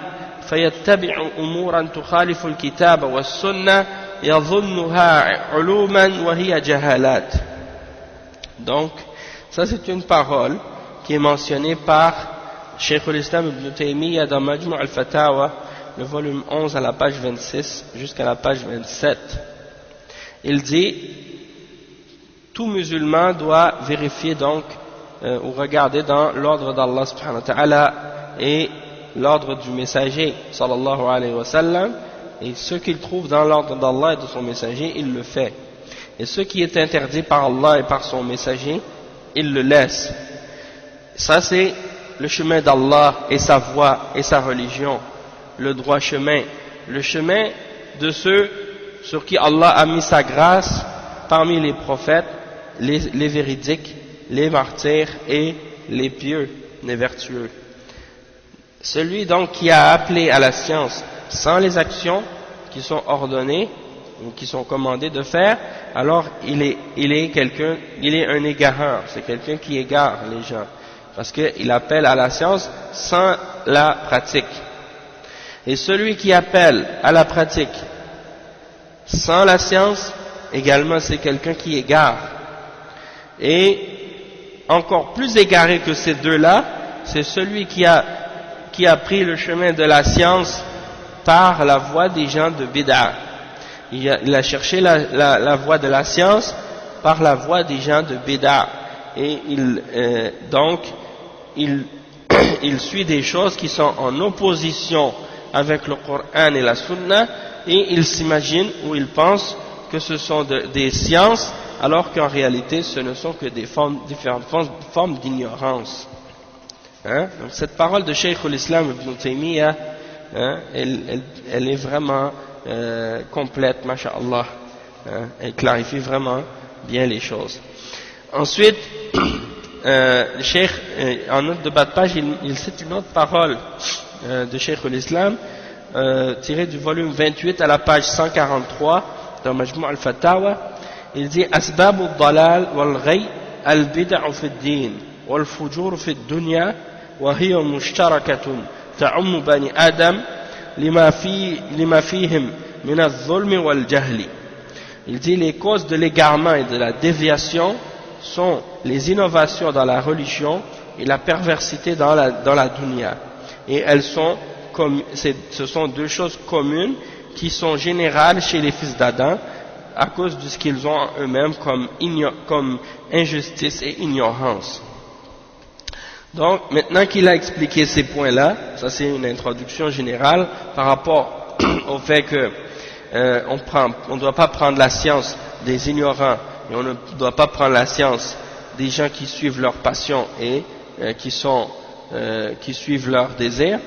Speaker 1: فيتبع أمورا تخالف الكتاب والسنة يظنها علوما وهي جهالات. Donc, ça c'est une parole qui est mentionnée par Cheikh al-Islam ibn Taymiyyah dans Majmu' al-Fatawa, le volume 11 à la page 26 jusqu'à la page 27. Il dit, tout musulman doit vérifier donc ou regarder dans l'ordre d'Allah subhanahu wa ta'ala et l'ordre du messager sallallahu alayhi wa sallam, et ce qu'il trouve dans l'ordre d'Allah et de son messager, il le fait. Et ce qui est interdit par Allah et par son messager, il le laisse. Ça c'est le chemin d'Allah et sa voie et sa religion, le droit chemin, le chemin de ceux sur qui Allah a mis sa grâce parmi les prophètes, les véridiques, les martyrs et les pieux, les vertueux. Celui donc qui a appelé à la science sans les actions qui sont ordonnées ou qui sont commandées de faire, alors il est un égareur, c'est quelqu'un qui égare les gens, parce qu'il appelle à la science sans la pratique. Et celui qui appelle à la pratique sans la science, également c'est quelqu'un qui égare. Et encore plus égaré que ces deux-là, c'est celui qui a pris le chemin de la science par la voie des gens de bid'a. Il a cherché la voie de la science par la voie des gens de bid'a. Et il suit des choses qui sont en opposition avec le Coran et la Sunna, et ils s'imaginent ou ils pensent que ce sont des sciences, alors qu'en réalité ce ne sont que différentes formes d'ignorance. Hein? Donc cette parole de Cheikh al-Islam ibn Taymiyyah, hein, elle est vraiment complète, masha'Allah, hein, elle clarifie vraiment bien les choses. Ensuite, le Cheikh, en note de bas de page, il cite une autre parole de Cheikh al-Islam, tirée du volume 28 à la page 143 dans Majmou' al-Fatawa. Il dit: Asbab al-dalal wal-ghay al-bid'u fi ad-din wal-fujur fi ad-dunya wa hiya mushtarakatun ta'ummu bani adam lima fihim min al-zulm wal-jahli. Il dit: les causes de l'égarement et de la déviation sont les innovations dans la religion et la perversité dans la dunya. Et elles sont ce sont deux choses communes qui sont générales chez les fils d'Adam à cause de ce qu'ils ont en eux-mêmes comme injustice et ignorance. Donc, maintenant qu'il a expliqué ces points-là, ça c'est une introduction générale par rapport au fait que on ne doit pas prendre la science des ignorants et on ne doit pas prendre la science des gens qui suivent leur passion et qui suivent leur désir.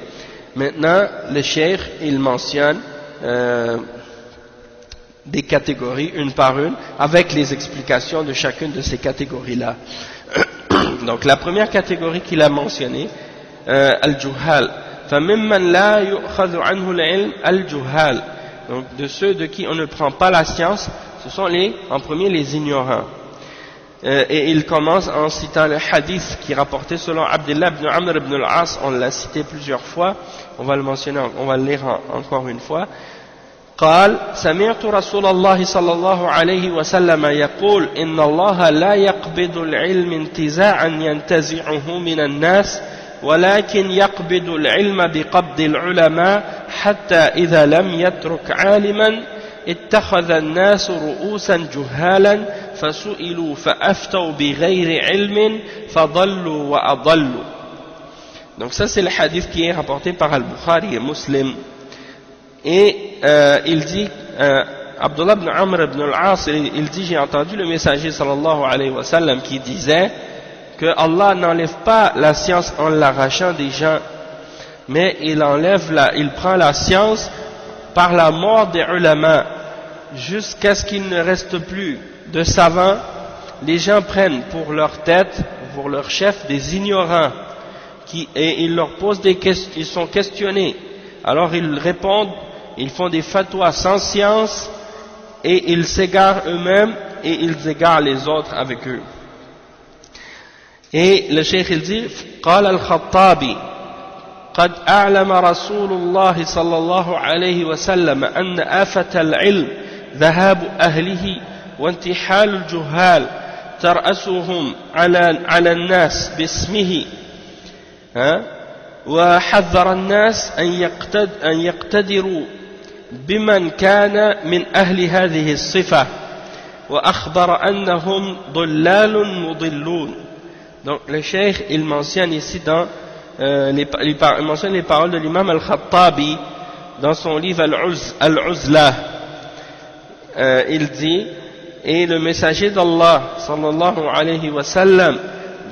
Speaker 1: Maintenant, le cheikh, il mentionne des catégories, une par une, avec les explications de chacune de ces catégories-là. Donc, la première catégorie qu'il a mentionnée, al-juhal. فَمِمَّنْ لَا يُؤْخَذُ عَنْهُ الْعِلْمِ الْجُهَالِ. Donc, de ceux de qui on ne prend pas la science, ce sont en premier les ignorants. Et il commence en citant le hadith qui est rapporté selon Abdullah ibn Amr ibn al-As, on l'a cité plusieurs fois, on va le mentionner, on va le lire encore une fois. قال سمعت رسول الله صلى الله عليه وسلم يقول إن الله لا يقبض العلم انتزاعا ينتزعه من الناس ولكن يقبض العلم بقبض العلماء حتى إذا لم يترك عالما اتخذ الناس رؤوسا جهالا فسئلوا فأفتوا بغير علم فضلوا وأضلوا. Donc ça c'est le hadith qui est rapporté par Al-Bukhari et Muslim. Et il dit, Abdullah ibn Amr ibn al-As, il dit: j'ai entendu le messager sallallahu alayhi wa sallam qui disait que Allah n'enlève pas la science en l'arrachant des gens, mais il prend la science par la mort des ulama, jusqu'à ce qu'il ne reste plus de savants. Les gens prennent pour leur tête, pour leur chef, des ignorants, et ils leur posent des questions, ils sont questionnés. Alors ils répondent, ils font des fatwas sans science, et ils s'égarent eux-mêmes, et ils égarent les autres avec eux. Et le cheikh il dit: قال الخطابي قد أعلم رسول الله صلى الله عليه وسلم أن آفة العلم ذهاب أهله وانتحال الجهال ترأسهم على الناس باسمه وحذر الناس أن يقتدروا بمن كان من أهل هذه الصفة وأخبر أنهم ضلال مضلون. Donc le cheikh il mentionne ici il mentionne les paroles de l'imam al-Khattabi dans son livre Al-Uzla. Il dit: et le messager d'Allah sallallahu alayhi wa sallam,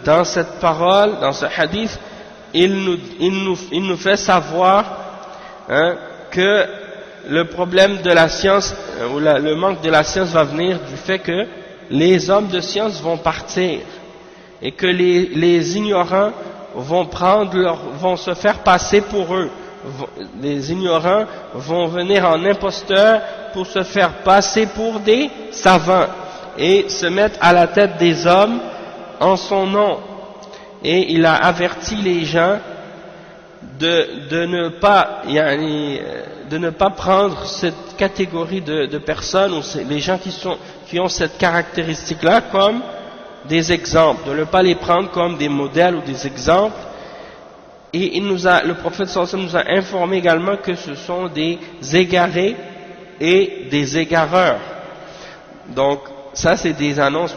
Speaker 1: dans cette parole, dans ce hadith, il nous fait savoir que le problème de la science, ou le manque de la science va venir du fait que les hommes de science vont partir et que les ignorants vont se faire passer pour eux. Les ignorants vont venir en imposteurs pour se faire passer pour des savants et se mettre à la tête des hommes en son nom. Et il a averti les gens de ne pas prendre cette catégorie de personnes, ou les gens qui ont cette caractéristique-là, comme des exemples, de ne pas les prendre comme des modèles ou des exemples. Et le prophète sallallahu alayhi wa sallam nous a informé également que ce sont des égarés et des égareurs. Donc ça c'est des annonces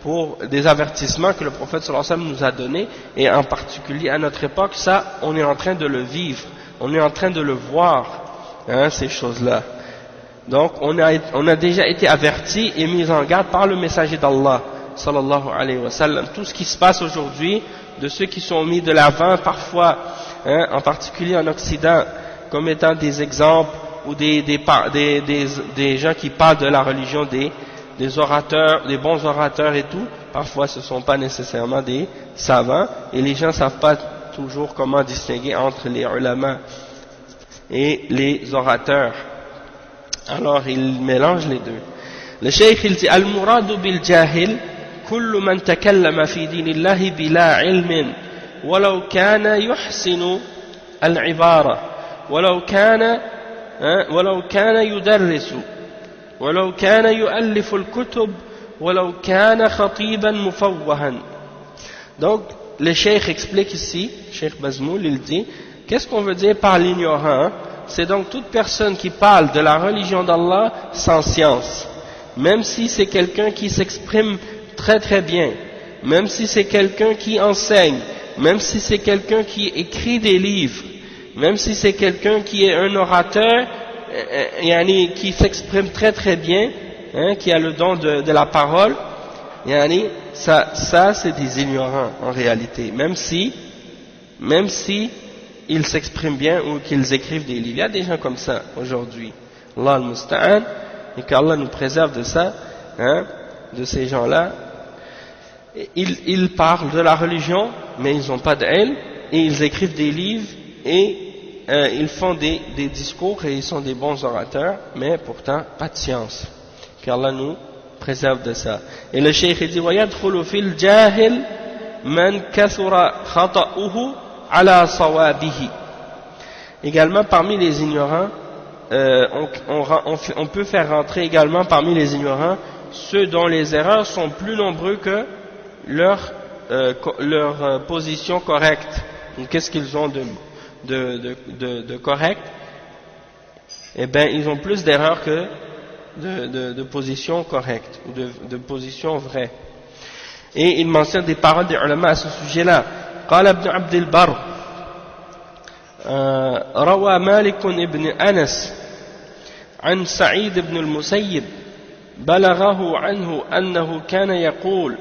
Speaker 1: pour des avertissements que le prophète sallallahu alayhi wa sallam nous a donnés, et en particulier à notre époque, ça on est en train de le vivre, on est en train de le voir, ces choses-là. Donc on a déjà été averti et mis en garde par le messager d'Allah sallallahu alayhi wa sallam. Tout ce qui se passe aujourd'hui, de ceux qui sont mis de l'avant parfois, en particulier en Occident, comme étant des exemples ou des gens qui parlent de la religion, des orateurs, des bons orateurs et tout, parfois ce ne sont pas nécessairement des savants et les gens ne savent pas toujours comment distinguer entre les ulama et les orateurs. Alors ils mélangent les deux. Le cheikh il dit al-muradu bil jahil kullu man takallama fi dinillahi bila ilmin walau kana yuhsinu al-ibara walau kana yudarrisu walau kana yu'allifu al-kutub walau kana khatiban mufawwahan. Donc le cheikh explique ici, Cheikh Bazmoul, il dit qu'est-ce qu'on veut dire par l'ignorant? C'est donc toute personne qui parle de la religion d'Allah sans science, même si c'est quelqu'un qui s'exprime très très bien, même si c'est quelqu'un qui enseigne, même si c'est quelqu'un qui écrit des livres, même si c'est quelqu'un qui est un orateur, qui s'exprime très très bien, qui a le don de la parole, ça c'est des ignorants en réalité, même si ils s'expriment bien ou qu'ils écrivent des livres. Il y a des gens comme ça aujourd'hui. Allah al-Musta'an, et qu'Allah nous préserve de ça, de ces gens-là. Ils parlent de la religion, mais ils n'ont pas d'ilm, et ils écrivent des livres, et ils font des discours, et ils sont des bons orateurs, mais pourtant pas de science. Qu'Allah nous préserve de ça. Et le cheikh dit وَيَدْخُلُ فِي الْجَاهِلِ مَنْ كَثُرَ خَطَأُهُ ala sawabihi. Également parmi les ignorants, on peut faire rentrer également parmi les ignorants ceux dont les erreurs sont plus nombreux que leur position correcte. Qu'est-ce qu'ils ont de correct? Eh bien, ils ont plus d'erreurs que de position correcte ou de position vraie. Et il mentionne des paroles des ulama à ce sujet-là. قال ابن عبد البر روى مالك بن أنس عن سعيد بن المسيب بلغه عنه أنه كان يقول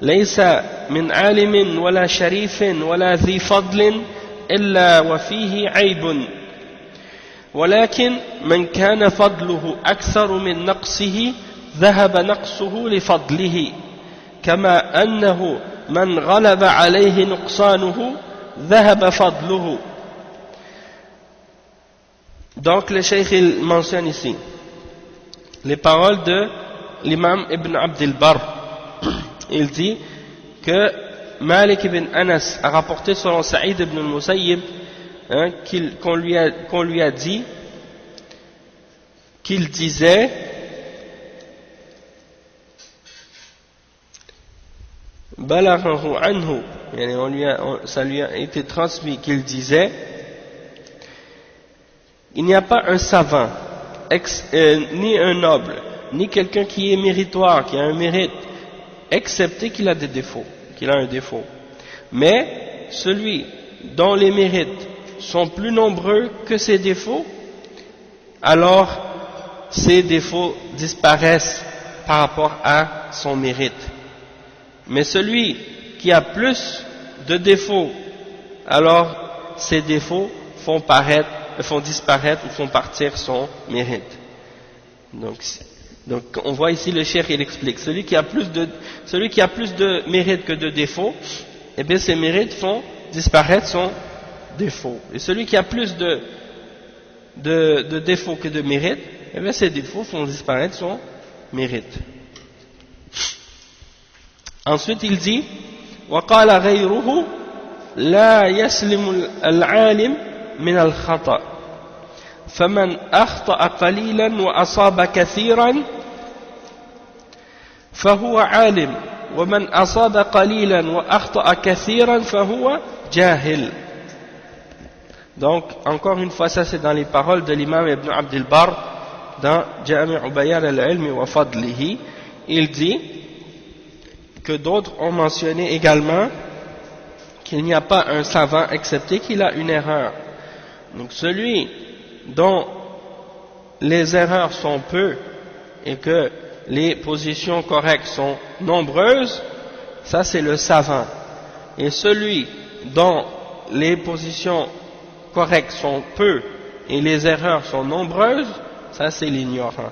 Speaker 1: ليس من عالم ولا شريف ولا ذي فضل إلا وفيه عيب ولكن من كان فضله أكثر من نقصه ذهب نقصه لفضله كما أنه من غلب عليه نقصانه ذهب فضله. Donc le cheikh il mentionne ici les paroles de l'imam Ibn Abd al-Barr. Il dit que Malik ibn Anas a rapporté selon Saïd ibn al-Musayyib qu'on lui a dit qu'il disait balaghahu anhu, ça lui a été transmis qu'il disait il n'y a pas un savant ni un noble ni quelqu'un qui est méritoire, qui a un mérite, excepté qu'il a des défauts, qu'il a un défaut, mais celui dont les mérites sont plus nombreux que ses défauts, alors ses défauts disparaissent par rapport à son mérite. Mais celui qui a plus de défauts, alors ces défauts font disparaître ou font partir son mérite. Donc on voit ici le cheikh il explique, celui qui a plus de mérite que de défauts, eh bien ses mérites font disparaître son défaut. Et celui qui a plus de défauts que de mérite, eh bien ses défauts font disparaître son mérite. Ensuite il dit وقال غيره لا يسلم العالم من الخطأ فمن أخطأ قليلا وأصاب كثيرا فهو عالم ومن أصاب قليلا وأخطأ كثيرا فهو جاهل. Donc encore une fois, ça c'est dans les paroles de l'imam Ibn Abd al-Barr dans Jami' Bayan al-Ilm wa Fadlihi. Il dit que d'autres ont mentionné également qu'il n'y a pas un savant excepté qu'il a une erreur. Donc celui dont les erreurs sont peu et que les positions correctes sont nombreuses, ça c'est le savant. Et celui dont les positions correctes sont peu et les erreurs sont nombreuses, ça c'est l'ignorant.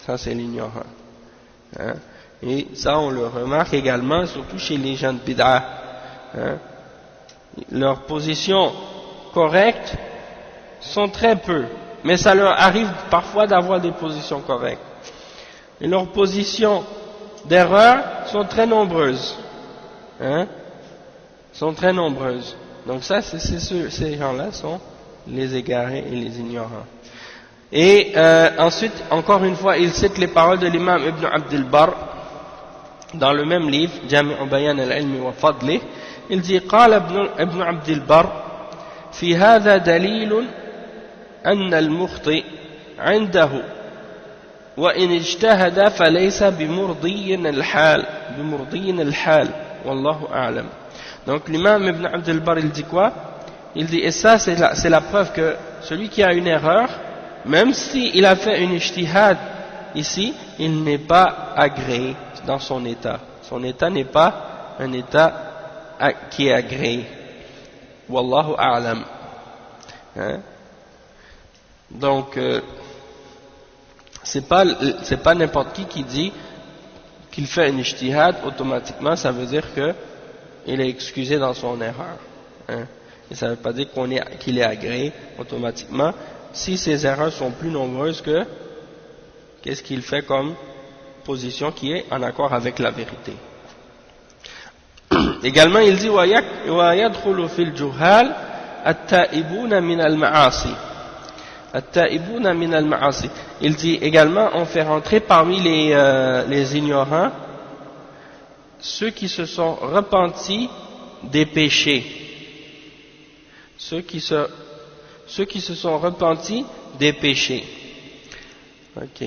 Speaker 1: Ça c'est l'ignorant. Hein? Et ça on le remarque également, surtout chez les gens de bid'ah. Hein? Leurs positions correctes sont très peu, mais ça leur arrive parfois d'avoir des positions correctes. Et leurs positions d'erreur sont très nombreuses. Hein? Sont très nombreuses. Donc ça, ces gens-là sont les égarés et les ignorants. Et ensuite, encore une fois, il cite les paroles de l'imam Ibn Abd al-Barr dans le même livre, Jami'u Bayan al-Ilmi wa Fadlih. Il dit: قال ابن عبد البر في هذا دليل أن المخطئ عنده وإن اجتهد فليس بمرضي الحال والله أعلم. Donc l'imam Ibn Abd al-Barr il dit quoi? Il dit, et ça c'est la preuve que celui qui a une erreur, même s'il a fait une ijtihad ici, il n'est pas agréé dans son état. Son état n'est pas un état qui est agréé. Wallahu a'lam. Hein? Donc c'est pas n'importe qui dit qu'il fait une ijtihad automatiquement, ça veut dire que il est excusé dans son erreur. Hein? Et ça ne veut pas dire qu'il est agréé automatiquement. Si ses erreurs sont plus nombreuses que qu'est-ce qu'il fait comme position qui est en accord avec la vérité. Également, il dit وَيَدْخُلُ فِي الْجُهَّالِ التَّائِبُونَ مِنَ الْمَعَاصِي. التَّائِبُونَ مِنَ الْمَعَاصِي. Il dit également, on fait rentrer parmi les ignorants ceux qui se sont repentis des péchés. Ceux qui se sont repentis des péchés. Ok.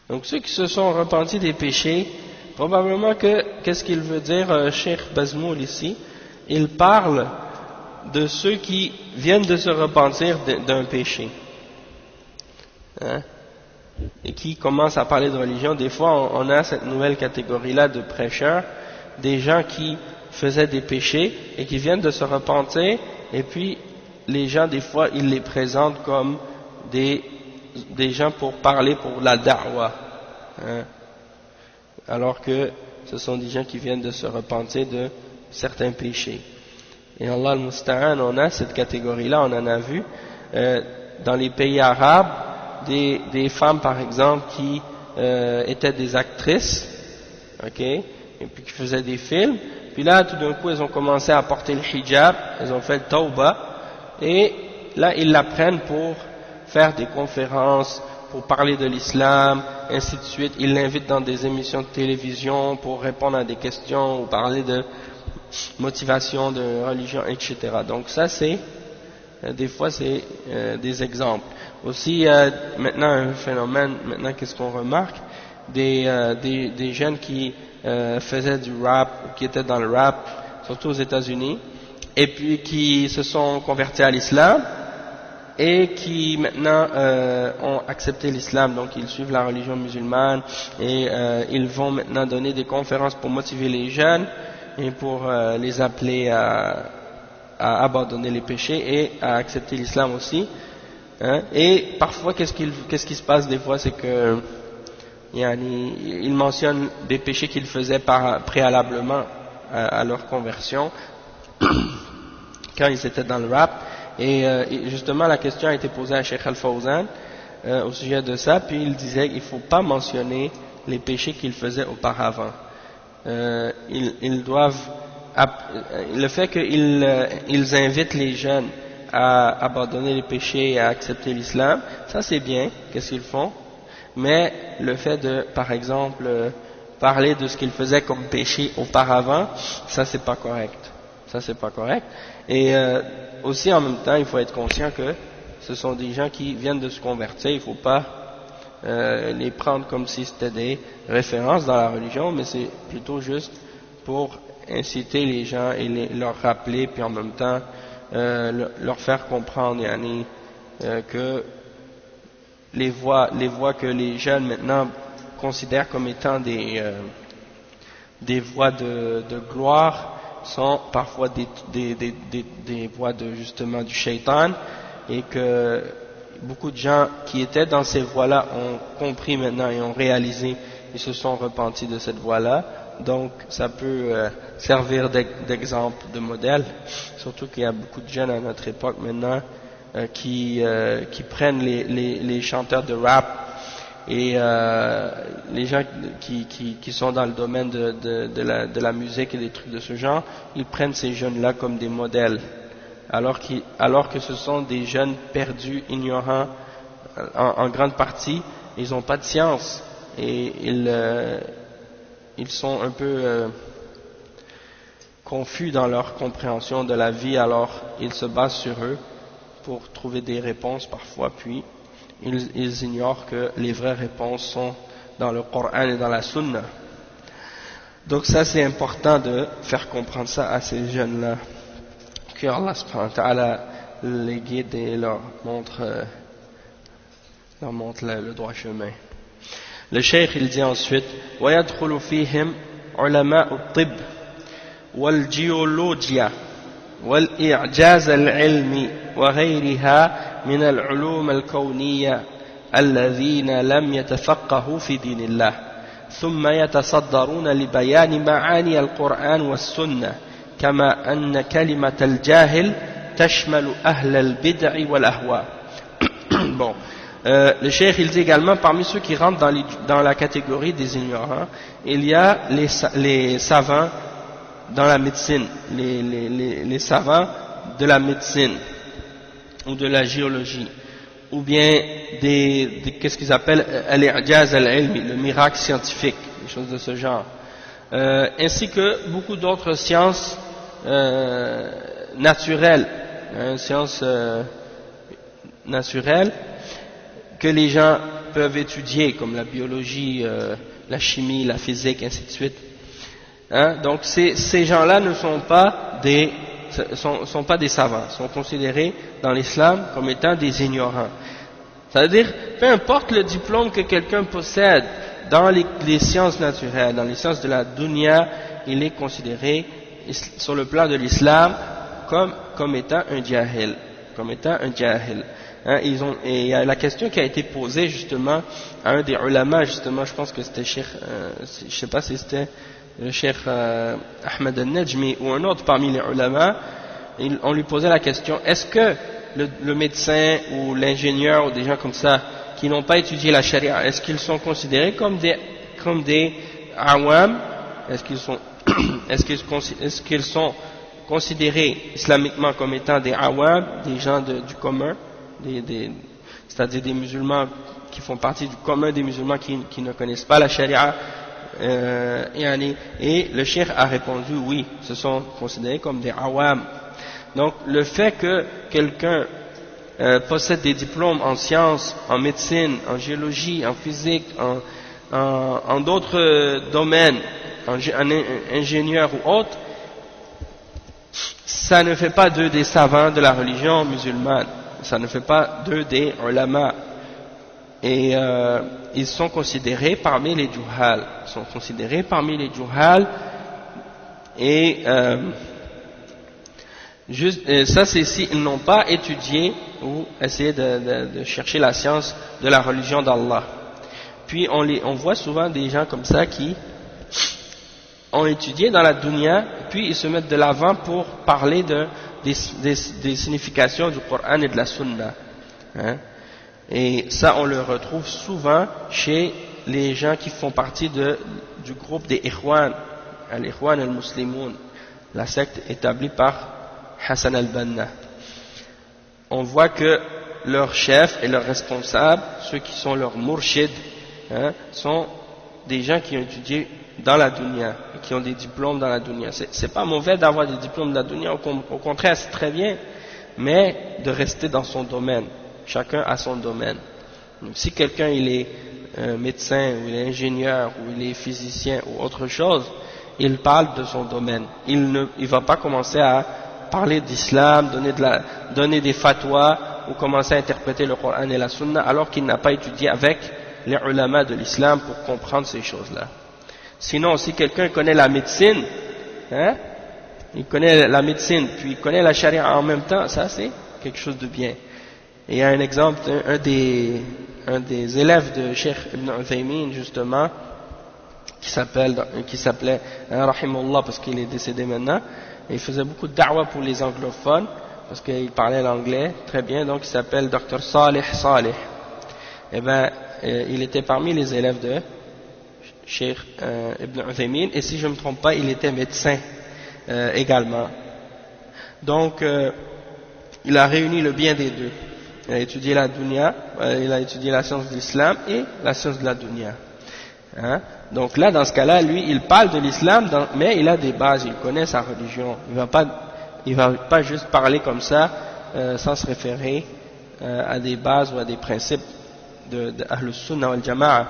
Speaker 1: Donc ceux qui se sont repentis des péchés, probablement qu'est-ce qu'il veut dire Cheikh Bazmoul ici? Il parle de ceux qui viennent de se repentir d'un péché. Hein? Et qui commencent à parler de religion. Des fois on a cette nouvelle catégorie-là de prêcheurs, des gens qui faisaient des péchés et qui viennent de se repentir, et puis les gens des fois ils les présentent comme des gens pour parler pour la da'wah, hein? Alors que ce sont des gens qui viennent de se repentir de certains péchés. Et Allah al-Musta'an, on a cette catégorie-là, on en a vu dans les pays arabes, des femmes par exemple qui étaient des actrices, ok, et puis qui faisaient des films, puis là tout d'un coup elles ont commencé à porter le hijab, elles ont fait le tawbah, et là ils l'apprennent pour faire des conférences, pour parler de l'islam, ainsi de suite. Ils l'invitent dans des émissions de télévision pour répondre à des questions ou parler de motivation, de religion, etc. Donc ça c'est, des fois c'est des exemples. Aussi maintenant un phénomène, maintenant qu'est-ce qu'on remarque, des jeunes qui faisaient du rap, ou qui étaient dans le rap, surtout aux États-Unis, et puis qui se sont convertis à l'islam, et qui maintenant ont accepté l'islam, donc ils suivent la religion musulmane, et ils vont maintenant donner des conférences pour motiver les jeunes, et pour les appeler à abandonner les péchés et à accepter l'islam aussi. Hein? Et parfois, qu'est-ce qui se passe des fois, c'est que ils mentionnent des péchés qu'ils faisaient préalablement à leur conversion, quand ils étaient dans le rap. Et justement, la question a été posée à Cheikh Al-Fawzan au sujet de ça, puis il disait qu'il ne faut pas mentionner les péchés qu'ils faisaient auparavant. Ils doivent, le fait qu'ils invitent les jeunes à abandonner les péchés et à accepter l'islam, ça c'est bien, qu'est-ce qu'ils font, mais le fait de, par exemple, parler de ce qu'ils faisaient comme péché auparavant, ça c'est pas correct. Ça c'est pas correct. Et aussi en même temps, il faut être conscient que ce sont des gens qui viennent de se convertir, il ne faut pas les prendre comme si c'était des références dans la religion, mais c'est plutôt juste pour inciter les gens et leur rappeler, puis en même temps leur faire comprendre que les voies que les jeunes maintenant considèrent comme étant des voies de gloire sont parfois des voies justement du shaitan, et que beaucoup de gens qui étaient dans ces voies-là ont compris maintenant et ont réalisé et se sont repentis de cette voie-là. Donc ça peut servir d'exemple, de modèle, surtout qu'il y a beaucoup de jeunes à notre époque maintenant qui prennent les chanteurs de rap et les gens qui sont dans le domaine de la musique et des trucs de ce genre, ils prennent ces jeunes-là comme des modèles, alors que ce sont des jeunes perdus, ignorants en grande partie. Ils n'ont pas de science et ils sont un peu confus dans leur compréhension de la vie, alors ils se basent sur eux pour trouver des réponses parfois, puis ils ignorent que les vraies réponses sont dans le Coran et dans la Sunna. Donc ça, c'est important de faire comprendre ça à ces jeunes-là, que Allah subhanahu wa ta'ala les guide et leur montre le droit chemin. Le cheikh il dit ensuite وَيَدْخُلُ فِيهِمْ عُلَمَاءُ الطِّبِّ وَالْجِيولوجيا والإعجاز العلمي وغيرها من العلوم الكونية الذين لم يتفقهوا في دين الله ثم يتصدرون لبيان معاني القرآن والسنة كما أن كلمة الجاهل تشمل أهل البدع والأهواء. Bon, le cheikh il dit également parmi ceux qui rentrent dans la catégorie des ignorants, il y a les savants dans la médecine, les savants de la médecine ou de la géologie, ou bien qu'est-ce qu'ils appellent al-i'jaz al-ilmi, le miracle scientifique, des choses de ce genre, ainsi que beaucoup d'autres sciences naturelles, sciences naturelles que les gens peuvent étudier, comme la biologie, la chimie, la physique, ainsi de suite. Donc ces gens-là ne sont pas des savants, sont considérés dans l'islam comme étant des ignorants. C'est-à-dire, peu importe le diplôme que quelqu'un possède dans les sciences naturelles, dans les sciences de la dunya, il est considéré sur le plan de l'islam comme étant un jahil, et il y a la question qui a été posée justement à un des ulama, justement, je pense que c'était je sais pas si c'était le cheikh Ahmed al-Najmi ou un autre parmi les ulama, on lui posait la question, est-ce que le médecin ou l'ingénieur ou des gens comme ça qui n'ont pas étudié la charia, est-ce qu'ils sont considérés comme des awam, est-ce qu'ils sont considérés islamiquement comme étant des awam, des gens du commun, c'est-à-dire des musulmans qui font partie du commun des musulmans qui ne connaissent pas la charia, et le cheikh a répondu oui, ce sont considérés comme des awam. Donc le fait que quelqu'un possède des diplômes en sciences, en médecine, en géologie, en physique, en d'autres domaines, en ingénieur ou autre, ça ne fait pas d'eux des savants de la religion musulmane, ça ne fait pas d'eux des ulama. Et ils sont considérés parmi les juhal, et ça c'est si ils n'ont pas étudié ou essayé de chercher la science de la religion d'Allah. Puis on voit souvent des gens comme ça qui ont étudié dans la dunya, puis ils se mettent de l'avant pour parler des significations du Coran et de la Sunna. Et ça, on le retrouve souvent chez les gens qui font partie du groupe des Ikhwan, al-Ikhwan al-Muslimoun, la secte établie par Hassan al-Banna. On voit que leurs chefs et leurs responsables, ceux qui sont leurs murshid, sont des gens qui ont étudié dans la dunya, et qui ont des diplômes dans la dunya. C'est pas mauvais d'avoir des diplômes dans la dunya, au contraire, c'est très bien, mais de rester dans son domaine. Chacun a son domaine. Donc, si quelqu'un il est médecin, ou il est ingénieur, ou il est physicien, ou autre chose, il parle de son domaine. Il ne va pas commencer à parler d'islam, donner des fatwas ou commencer à interpréter le Coran et la Sunna alors qu'il n'a pas étudié avec les ulama de l'islam pour comprendre ces choses-là. Sinon, si quelqu'un connaît la médecine, hein, il connaît la médecine puis il connaît la charia en même temps, ça c'est quelque chose de bien. Et il y a un exemple, un des élèves de Cheikh Ibn Uthaymin justement, qui s'appelait Rahimullah parce qu'il est décédé maintenant, et il faisait beaucoup de da'wah pour les anglophones parce qu'il parlait l'anglais très bien, donc il s'appelle Dr Saleh. Et ben il était parmi les élèves de Cheikh Ibn Uthaymin, et si je ne me trompe pas, il était médecin également. Donc il a réuni le bien des deux. Il a étudié la dunya, il a étudié la science de l'islam et la science de la dunya. Hein? Donc là, dans ce cas-là, lui, il parle de l'islam, mais il a des bases, il connaît sa religion. Il va pas juste parler comme ça, sans se référer à des bases ou à des principes de Ahlus Sunnah wal Jama'a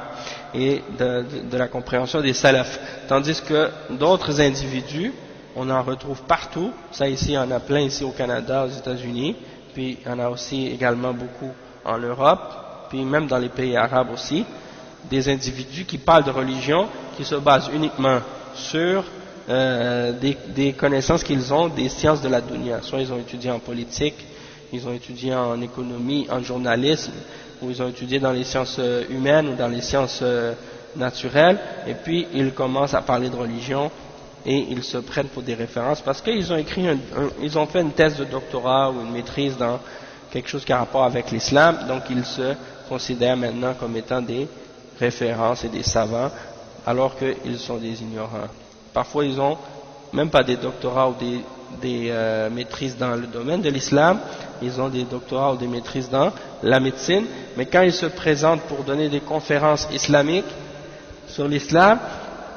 Speaker 1: et de la compréhension des salafs. Tandis que d'autres individus, on en retrouve partout. Ça ici, il y en a plein ici au Canada, aux États-Unis, puis il y en a aussi également beaucoup en Europe, puis même dans les pays arabes aussi. Des individus qui parlent de religion, qui se basent uniquement sur des connaissances qu'ils ont des sciences de la dunya. Soit ils ont étudié en politique, ils ont étudié en économie, en journalisme, ou ils ont étudié dans les sciences humaines ou dans les sciences naturelles, et puis ils commencent à parler de religion et ils se prennent pour des références parce qu'ils ont ils ont fait une thèse de doctorat ou une maîtrise dans quelque chose qui a rapport avec l'islam, donc ils se considèrent maintenant comme étant des références et des savants, alors qu'ils sont des ignorants. Parfois, ils ont même pas des doctorats ou des maîtrises dans le domaine de l'islam, ils ont des doctorats ou des maîtrises dans la médecine, mais quand ils se présentent pour donner des conférences islamiques sur l'islam,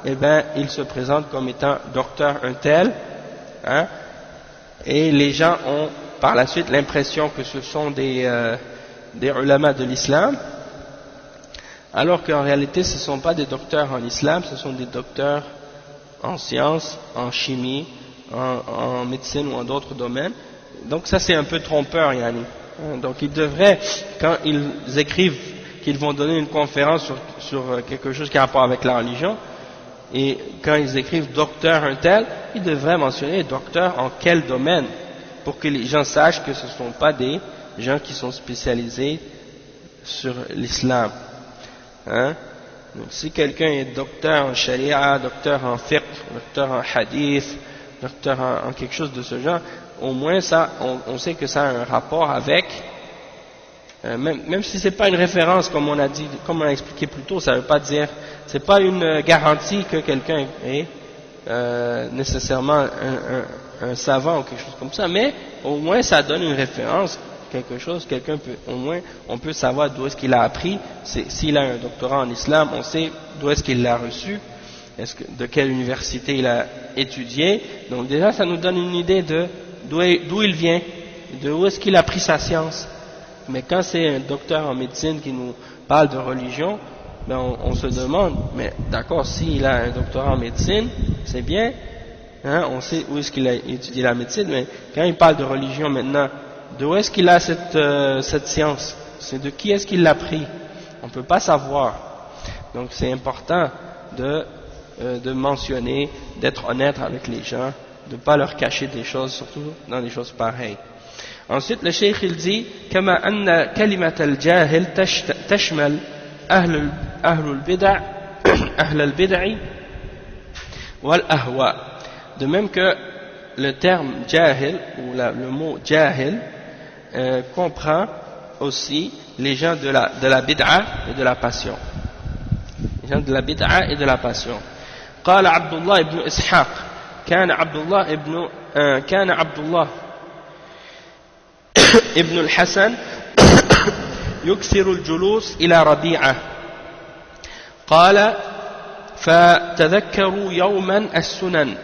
Speaker 1: eh ben, ils se présentent comme étant docteur un tel, hein, et les gens ont par la suite l'impression que ce sont des ulama de l'islam, alors qu'en réalité ce ne sont pas des docteurs en islam, ce sont des docteurs en sciences, en chimie, en médecine ou en d'autres domaines. Donc ça c'est un peu trompeur, yani. Donc ils devraient, quand ils écrivent qu'ils vont donner une conférence sur quelque chose qui a rapport avec la religion, et quand ils écrivent docteur un tel, ils devraient mentionner docteur en quel domaine, pour que les gens sachent que ce ne sont pas des gens qui sont spécialisés sur l'islam. Hein? Donc, si quelqu'un est docteur en sharia, docteur en fiqh, docteur en hadith, docteur en quelque chose de ce genre, au moins ça, on sait que ça a un rapport avec, même si c'est pas une référence comme on a dit, comme on a expliqué plus tôt, ça veut pas dire, c'est pas une garantie que quelqu'un est nécessairement un savant ou quelque chose comme ça, mais au moins ça donne une référence, quelque chose, quelqu'un peut, au moins on peut savoir d'où est-ce qu'il a appris, s'il a un doctorat en islam, on sait d'où est-ce qu'il l'a reçu, de quelle université il a étudié, donc déjà ça nous donne une idée de d'où il vient, d'où est-ce qu'il a pris sa science. Mais quand c'est un docteur en médecine qui nous parle de religion, ben on se demande, mais d'accord, s'il a un doctorat en médecine, c'est bien, hein, on sait où est-ce qu'il a étudié la médecine, mais quand il parle de religion maintenant, d'où est-ce qu'il a cette science? C'est de qui est-ce qu'il l'a pris? On ne peut pas savoir. Donc c'est important de mentionner, d'être honnête avec les gens, de ne pas leur cacher des choses, surtout dans des choses pareilles. Ensuite, le cheikh il dit كما أن كلمة الجاهل تشمل أهل البدع والأهواء. De même que le terme jahil ou le mot jahil comprend aussi les gens de la bid'a et de la passion. Les gens de la bid'a et de la passion. قال عبد الله بن إسحاق كان عبد الله ابن الحسن يكثر الجلوس إلى ربيعة قال فتذكروا يوما السنن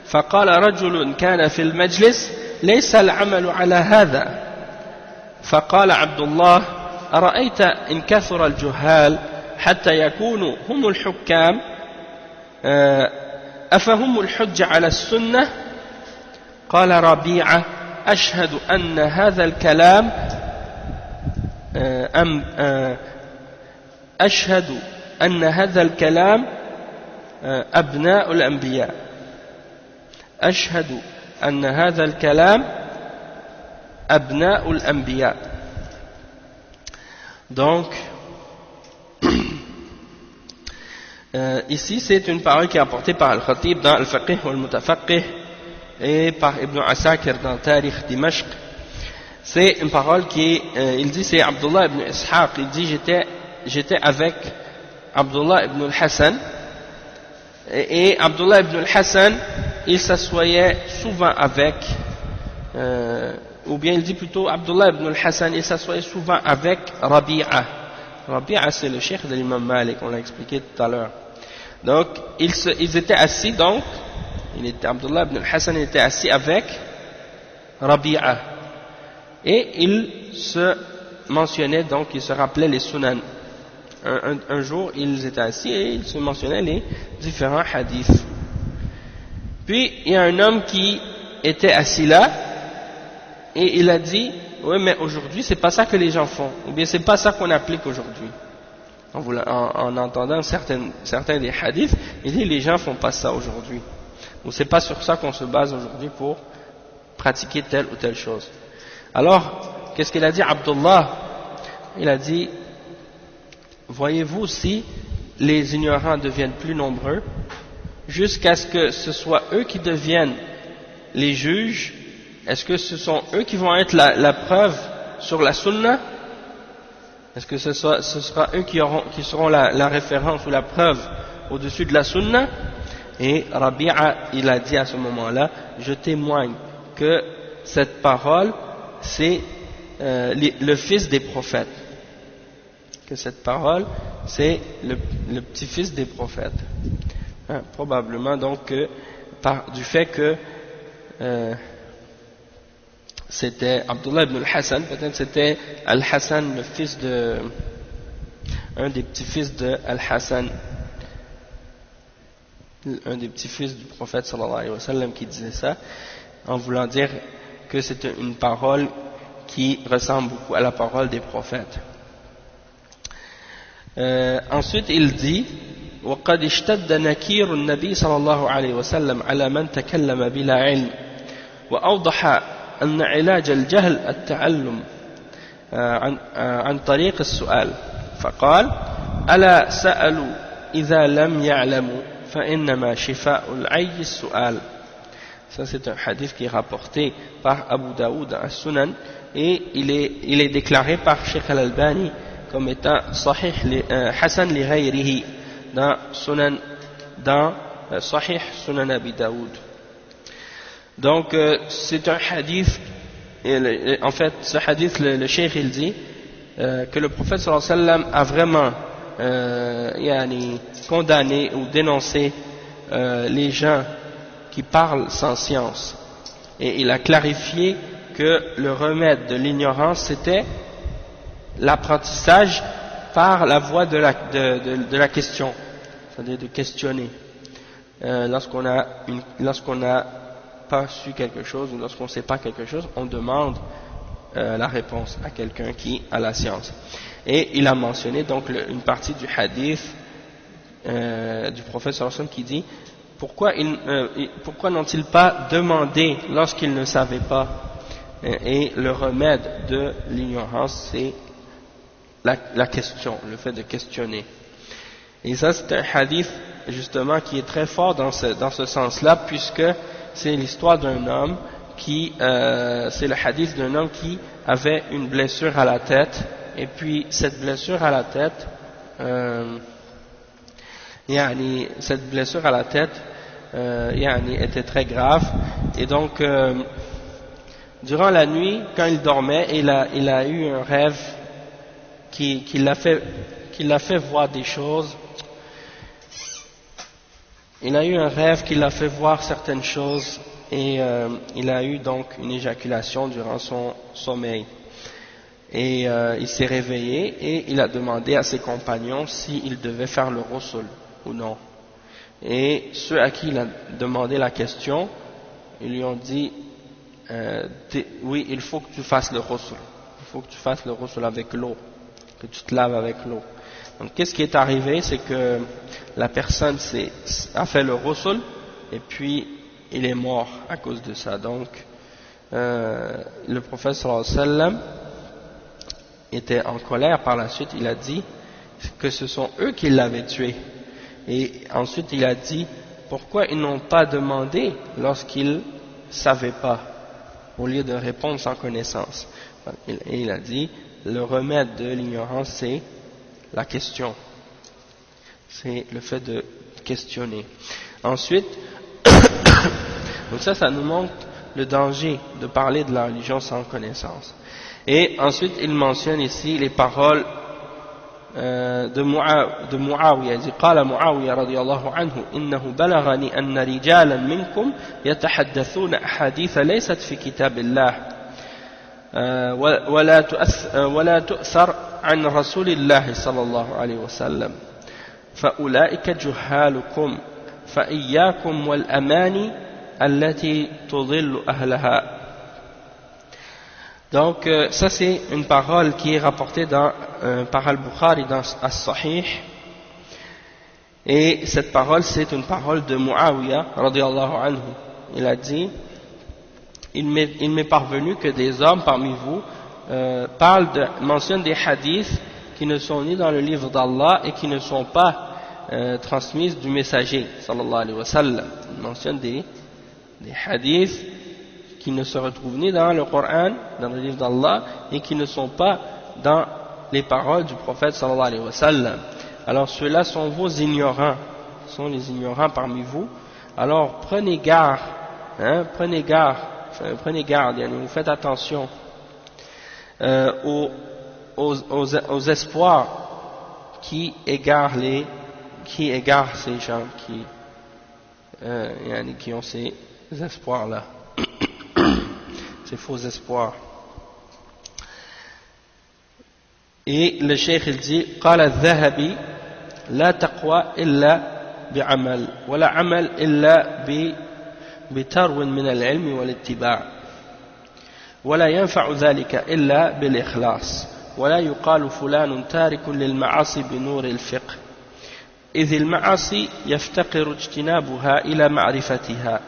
Speaker 1: فقال رجل كان في المجلس ليس العمل على هذا فقال عبد الله أرأيت إن كثر الجهال حتى يكونوا هم الحكام أفهم الحجة على السنة قال ربيعة أشهد أن هذا الكلام أشهد أن هذا الكلام أبناء الأنبياء أشهد أن هذا الكلام أبناء الأنبياء. Donc ici c'est une parole qui est apportée par Al-Khatib dans Al-Faqih wal-Mutafaqih et par Ibn Asakir dans Tarikh Dimashq. C'est une parole qui il dit, c'est Abdullah ibn Ishaq, il dit j'étais avec Abdullah ibn al-Hassan, et Abdullah ibn al-Hassan il s'assoyait souvent avec ou bien il dit plutôt Abdullah ibn al-Hassan il s'assoyait souvent avec Rabi'a. Rabi'a c'est le cheikh de l'imam Malik, on l'a expliqué tout à l'heure. Donc ils étaient assis, donc Abdullah ibn al-Hassan était assis avec Rabi'a et il se mentionnait, donc il se rappelait les sunan. Un jour ils étaient assis et ils se mentionnaient les différents hadiths. Puis il y a un homme qui était assis là et il a dit oui mais aujourd'hui c'est pas ça que les gens font, ou bien c'est pas ça qu'on applique aujourd'hui. En entendant certains des hadiths, il dit les gens font pas ça aujourd'hui, ou c'est pas sur ça qu'on se base aujourd'hui pour pratiquer telle ou telle chose. Alors qu'est-ce qu'il a dit Abdullah? Il a dit voyez-vous, si les ignorants deviennent plus nombreux jusqu'à ce que ce soit eux qui deviennent les juges, est-ce que ce sont eux qui vont être la preuve sur la sunna? Est-ce que ce sera eux qui seront la référence ou la preuve au-dessus de la sunna? Et Rabi'a, il a dit à ce moment-là, je témoigne que cette parole c'est le fils des prophètes, que cette parole c'est le petit-fils des prophètes, hein, probablement donc du fait que c'était Abdullah ibn al-Hassan, peut-être c'était Al-Hassan, le fils un des petits-fils de Al-Hassan, un des petits-fils du prophète sallallahu alayhi wa sallam, qui disait ça en voulant dire que c'est une parole qui ressemble beaucoup à la parole des prophètes. Ensuite il dit وقد اشتد نكير النبي صلى الله عليه وسلم على من تكلم بلا علم وأوضح أن علاج الجهل التعلم عن طريق السؤال فقال ألا سألوا إذا لم يعلموا فإنما شفاء العي السؤال. Ça c'est un hadith qui est rapporté par Abu Daoud à Sunan et il est déclaré par Sheikh Al-Albani comme étant Sahih Hassan li ghayrihi dans Sahih Sunan Abi Daoud. Donc c'est un hadith, en fait ce hadith le cheikh il dit que le prophète sallallahu alayhi wa sallam a vraiment condamné ou dénoncé les gens qui parlent sans science, et il a clarifié que le remède de l'ignorance c'était l'apprentissage par la voie de la question, c'est-à-dire de questionner. Lorsqu'on a pas su quelque chose ou lorsqu'on ne sait pas quelque chose, on demande la réponse à quelqu'un qui a la science. Et il a mentionné donc une partie du hadith du prophète sallallahu alayhi wa sallam qui dit pourquoi n'ont-ils pas demandé lorsqu'ils ne savaient pas, et le remède de l'ignorance c'est la question, le fait de questionner. Et ça c'est un hadith justement qui est très fort dans ce sens-là, puisque c'est l'histoire d'un homme c'est le hadith d'un homme qui avait une blessure à la tête, et puis cette blessure à la tête était très grave, et donc durant la nuit quand il dormait il a eu un rêve qui l'a fait voir des choses. Il a eu un rêve qui l'a fait voir certaines choses, et il a eu donc une éjaculation durant son sommeil. Et il s'est réveillé et il a demandé à ses compagnons s'il devait faire le ghusl ou non. Et ceux à qui il a demandé la question, ils lui ont dit oui, il faut que tu fasses le ghusl. Il faut que tu fasses le ghusl avec l'eau, que tu te laves avec l'eau. Donc qu'est-ce qui est arrivé? C'est que la personne a fait le ghusl et puis il est mort à cause de ça. Donc le prophète sallallahu alayhi wa sallam était en colère. Par la suite il a dit que ce sont eux qui l'avaient tué, et ensuite il a dit pourquoi ils n'ont pas demandé lorsqu'ils ne savaient pas, au lieu de répondre sans connaissance. Et il a dit le remède de l'ignorance c'est la question, c'est le fait de questionner. Ensuite donc ça nous montre le danger de parler de la religion sans connaissance. Et ensuite il mentionne ici les paroles de Muawiyah. Il dit قال معاوية رضي الله عنه إنه بلغني أن رجالا منكم يتحدثون أحاديث ليست في كتاب الله ولا تؤثر عن رسول الله صلى الله عليه وسلم فأولئك جهالكم فإياكم والأماني التي تضل أهلها. Donc ça c'est une parole qui est rapportée par Al-Bukhari dans As-Sahih, et cette parole c'est une parole de Muawiyah radiyallahu anhu. Il a dit il m'est parvenu que des hommes parmi vous mentionnent des hadiths qui ne sont ni dans le livre d'Allah et qui ne sont pas transmises du messager sallallahu alayhi wa sallam. Ils mentionnent des hadiths qui ne se retrouvent ni dans le Coran, dans le livre d'Allah, et qui ne sont pas dans les paroles du prophète sallallahu alayhi wa sallam. Alors ceux-là sont vos ignorants, sont les ignorants parmi vous. Alors prenez garde, vous faites attention aux espoirs qui égarent ces gens qui ont ces espoirs-là. Ces faux espoirs. Et le cheikh il dit قال الذهبي لا تقوى إلا بعمل ولا عمل إلا بترو من العلم والاتباع ولا ينفع ذلك إلا بالإخلاص ولا يقال فلان تارك للمعاصي بنور الفقه إذ المعاصي يفتقر اجتنابها إلى معرفتها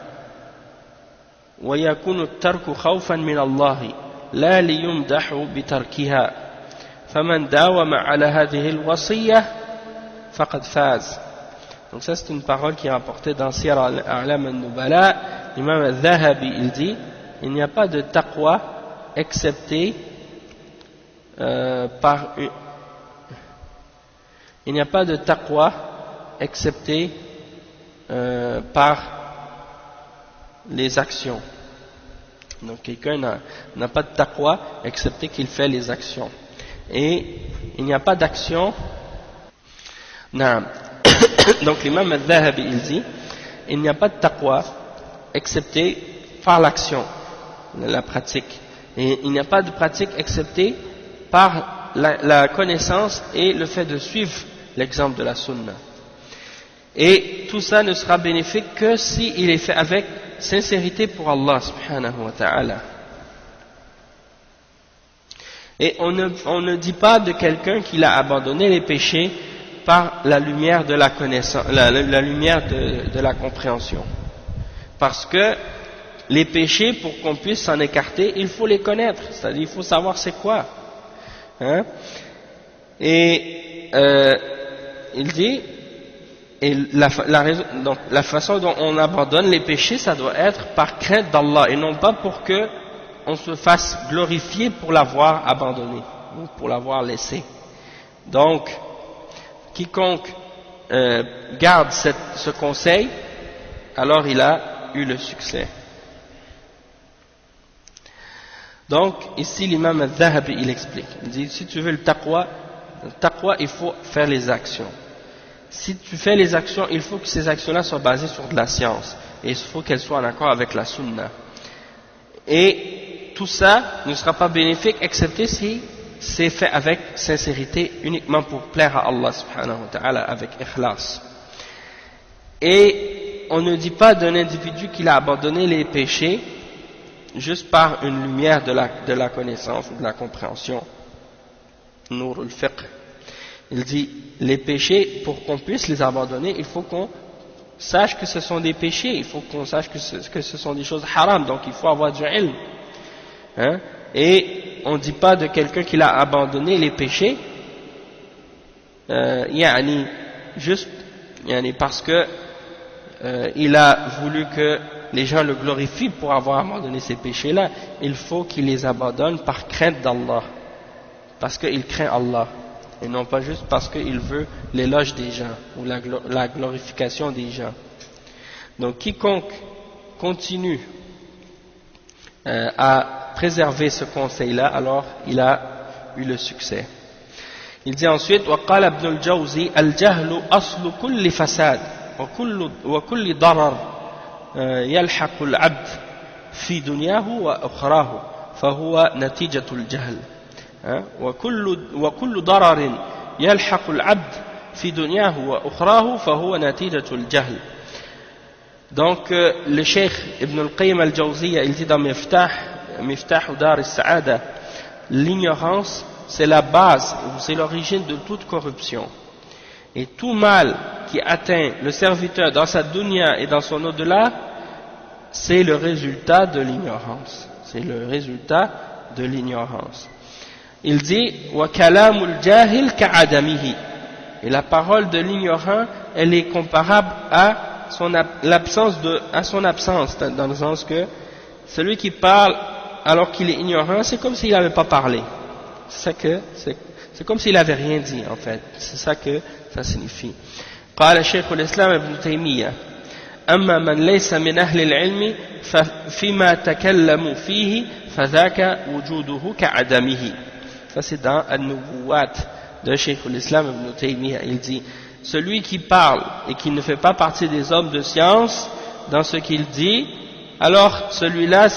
Speaker 1: ويكون الترك خوفا من الله لا ليمدح بتركها فمن داوم على هذه الوصية فقد فاز. Donc ça c'est une parole qui est rapportée dans Siyar al-A'lam al-Nubala. L'imam al-Dhahabi il dit il n'y a pas de taqwa excepté par les actions. Donc quelqu'un n'a pas de taqwa excepté qu'il fait les actions. Et il n'y a pas d'action. Donc l'imam al-Dhahabi il dit il n'y a pas de taqwa excepté par l'action, la pratique. Et il n'y a pas de pratique excepté par la connaissance et le fait de suivre l'exemple de la sunna. Et tout ça ne sera bénéfique que s'il est fait avec sincérité pour Allah subhanahu wa ta'ala. Et on ne dit pas de quelqu'un qui a abandonné les péchés par la lumière de la connaissance, la lumière de la compréhension. Parce que les péchés, pour qu'on puisse s'en écarter, il faut les connaître, c'est-à-dire il faut savoir c'est quoi. Et il dit, et donc la façon dont on abandonne les péchés, ça doit être par crainte d'Allah et non pas pour que on se fasse glorifier pour l'avoir abandonné ou pour l'avoir laissé. Donc, quiconque garde ce conseil, alors il a eu le succès. Donc, ici l'imam al-Dhahabi il explique, il dit si tu veux le taqwa, il faut faire les actions. Si tu fais les actions, il faut que ces actions-là soient basées sur de la science et il faut qu'elles soient en accord avec la sunna. Et tout ça ne sera pas bénéfique excepté si c'est fait avec sincérité, uniquement pour plaire à Allah subhanahu wa ta'ala, avec ikhlas. Et on ne dit pas d'un individu qu'il a abandonné les péchés juste par une lumière de la connaissance ou de la compréhension. Nour al-Fiqh. Il dit, les péchés, pour qu'on puisse les abandonner, il faut qu'on sache que ce sont des péchés, il faut qu'on sache que ce sont des choses haram, donc il faut avoir du ilm. Hein? Et on ne dit pas de quelqu'un qui a abandonné les péchés, juste parce que il a voulu que les gens le glorifient pour avoir abandonné ces péchés-là. Il faut qu'il les abandonne par crainte d'Allah, parce qu'il craint Allah, et non pas juste parce qu'il veut l'éloge des gens ou la glorification des gens. Donc quiconque continue à préserver ce conseil-là, alors il a eu le succès. Il dit ensuite, وقال ابن الجوزي الجهل أصل كل فساد وكل ضرر يلحق العبد في دنياه وأخراه فهو نتيجة الجهل وكل ضرر يلحق العبد في دنياه وأخراه فهو نتيجة الجهل. Donc le Cheikh Ibn al-Qayyim al-Jawziyya, il dit dans Miftah Dar al-Sa'ada, l'ignorance c'est la base, c'est l'origine de toute corruption. Et tout mal qui atteint le serviteur dans sa dunya et dans son au-delà, c'est le résultat de l'ignorance. C'est le résultat de l'ignorance. Il dit wa kalamul jahil ka'adamihi. Et la parole de l'ignorant, elle est comparable à son absence, dans le sens que celui qui parle alors qu'il est ignorant, c'est comme s'il n'avait pas parlé. C'est comme s'il n'avait rien dit en fait. C'est ça que ça signifie. قال شيخ الإسلام ابن تيمية أما من ليس من أهل العلم فيما تكلموا فيه فذاك وجوده كعدمه. Ça c'est dans An-Nubuwat de Cheikh l'Islam ibn Taymiyyah. Il dit, celui qui parle et qui ne fait pas partie des hommes de science dans ce qu'il dit, alors celui-là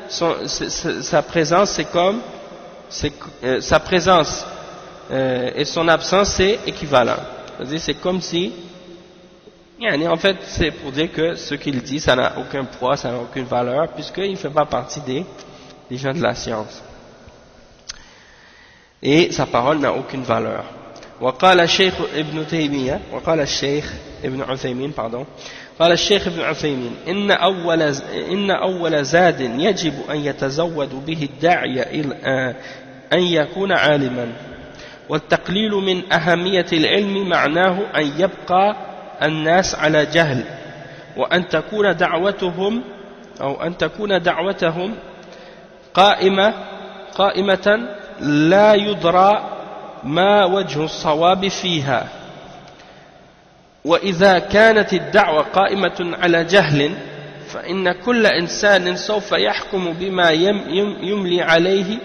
Speaker 1: sa présence c'est comme sa présence et son absence c'est équivalent. C'est-à-dire c'est comme si, en fait c'est pour dire que ce qu'il dit ça n'a aucun poids, ça n'a aucune valeur puisqu'il ne fait pas partie des gens de la science. Et sa parole n'a aucune valeur. وقال الشيخ ابن تيمية وقال الشيخ ابن عثيمين قال الشيخ ابن عثيمين إن أول زاد يجب أن يتزود به الداعية أن يكون عالما والتقليل من أهمية العلم معناه أن يبقى الناس على جهل وأن تكون دعوتهم قائمة لا يدرى ما وجه الصواب فيها وإذا كانت الدعوة قائمة على جهل فإن كل إنسان سوف يحكم بما يملي عليه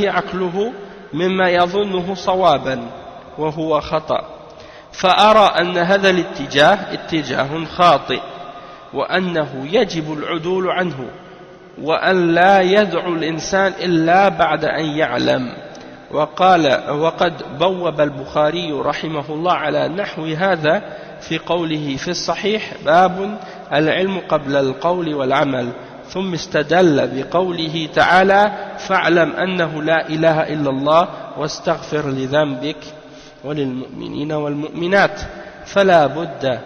Speaker 1: عقله مما يظنه صوابا وهو خطأ فأرى أن هذا الاتجاه اتجاه خاطئ وأنه يجب العدول عنه وأن لا يدعو الإنسان إلا بعد أن يعلم وقد بوب البخاري رحمه الله على نحو هذا في قوله في الصحيح باب العلم قبل القول والعمل ثم استدل بقوله تعالى فاعلم أنه لا إله إلا الله واستغفر لذنبك وللمؤمنين والمؤمنات فلا بد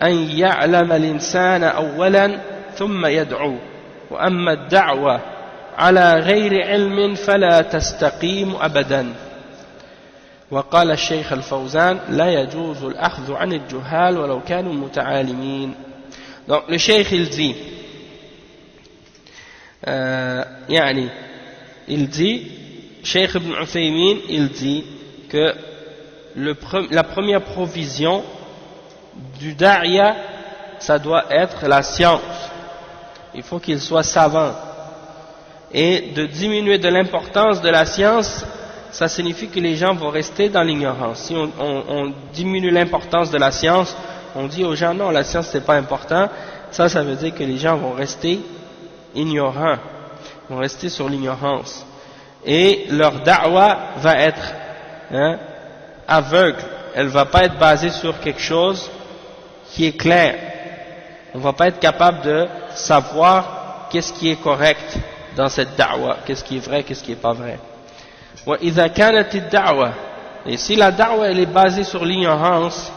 Speaker 1: أن يعلم الإنسان أولا ثم يدعو وأما الدعوة على غير علم فلا تستقيم أبدا وقال الشيخ الفوزان لا يجوز الأخذ عن الجهال ولو كانوا متعالمين. Donc le cheikh il dit Cheikh Ibn Uthaymin il dit que la première provision du da'iya ça doit être la science. Il faut qu'il soit savant. Et de diminuer de l'importance de la science, ça signifie que les gens vont rester dans l'ignorance. Si on diminue l'importance de la science, on dit aux gens non, la science c'est pas important, ça veut dire que les gens vont rester ignorants, vont rester sur l'ignorance. Et leur da'wa va être aveugle elle va pas être basée sur quelque chose qui est clair. On va pas être capable de savoir qu'est-ce qui est correct dans cette da'wa, qu'est-ce qui est vrai, qu'est-ce qui est pas vrai. وَإِذَا كَانَتِ الدَّعْوَةُ, et si la da'wa elle est basée sur l'ignorance,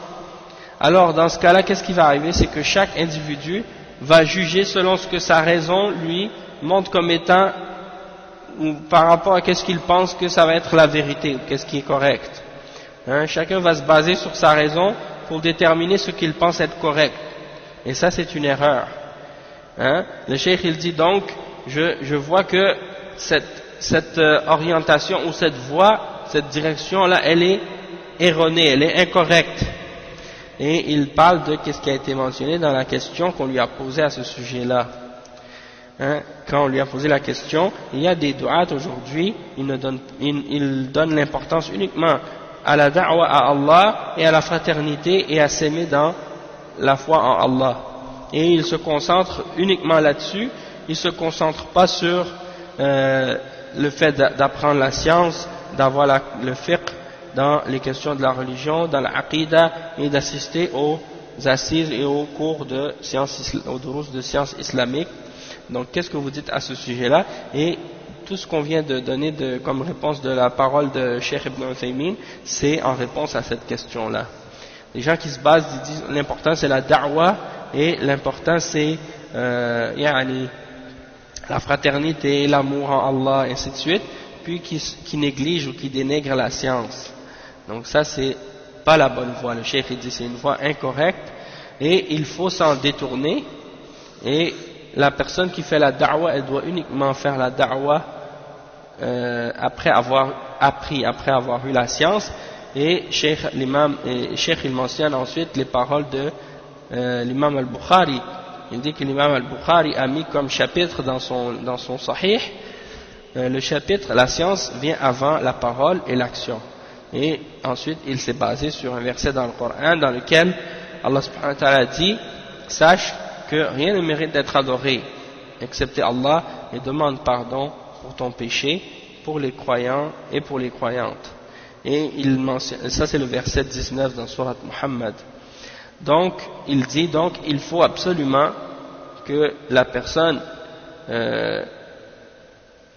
Speaker 1: alors dans ce cas-là, qu'est-ce qui va arriver? C'est que chaque individu va juger selon ce que sa raison lui montre comme étant, ou par rapport à qu'est-ce qu'il pense que ça va être la vérité, ou qu'est-ce qui est correct. Hein, chacun va se baser sur sa raison pour déterminer ce qu'il pense être correct. Et ça, c'est une erreur. Hein? Le cheikh, il dit donc, je vois que cette orientation ou cette voie, cette direction-là, elle est erronée, elle est incorrecte. Et il parle de ce qui a été mentionné dans la question qu'on lui a posée à ce sujet-là. Hein? Quand on lui a posé la question, il y a des du'at aujourd'hui, ils donnent l'importance uniquement à la da'wa à Allah et à la fraternité et à s'aimer dans la foi en Allah. Et ils se concentrent uniquement là-dessus, ils ne se concentrent pas sur le fait d'apprendre la science, d'avoir le fiqh dans les questions de la religion, dans l'aqidah, et d'assister aux assises et aux cours de sciences, aux durus de sciences islamiques. Donc qu'est-ce que vous dites à ce sujet-là? Et tout ce qu'on vient de donner comme réponse de la parole de Cheikh Ibn Uthaymin, c'est en réponse à cette question-là. Les gens qui se basent, ils disent l'important c'est la da'wa et l'important c'est la fraternité, l'amour en Allah, et ainsi de suite, puis qui négligent ou qui dénigrent la science. Donc ça c'est pas la bonne voie. Le cheikh il dit c'est une voie incorrecte et il faut s'en détourner, et la personne qui fait la da'wa, elle doit uniquement faire la da'wa après avoir appris, après avoir eu la science. Et Cheikh il mentionne ensuite les paroles de l'imam al-Bukhari. Il dit que l'imam al-Bukhari a mis comme chapitre dans son sahih, le chapitre la science vient avant la parole et l'action. Et ensuite il s'est basé sur un verset dans le Coran dans lequel Allah subhanahu wa ta'ala dit: sache que rien ne mérite d'être adoré excepté Allah, et demande pardon pour ton péché, pour les croyants et pour les croyantes. Et il mentionne, ça c'est le verset 19 dans Surat Muhammad. Donc il dit donc il faut absolument que la personne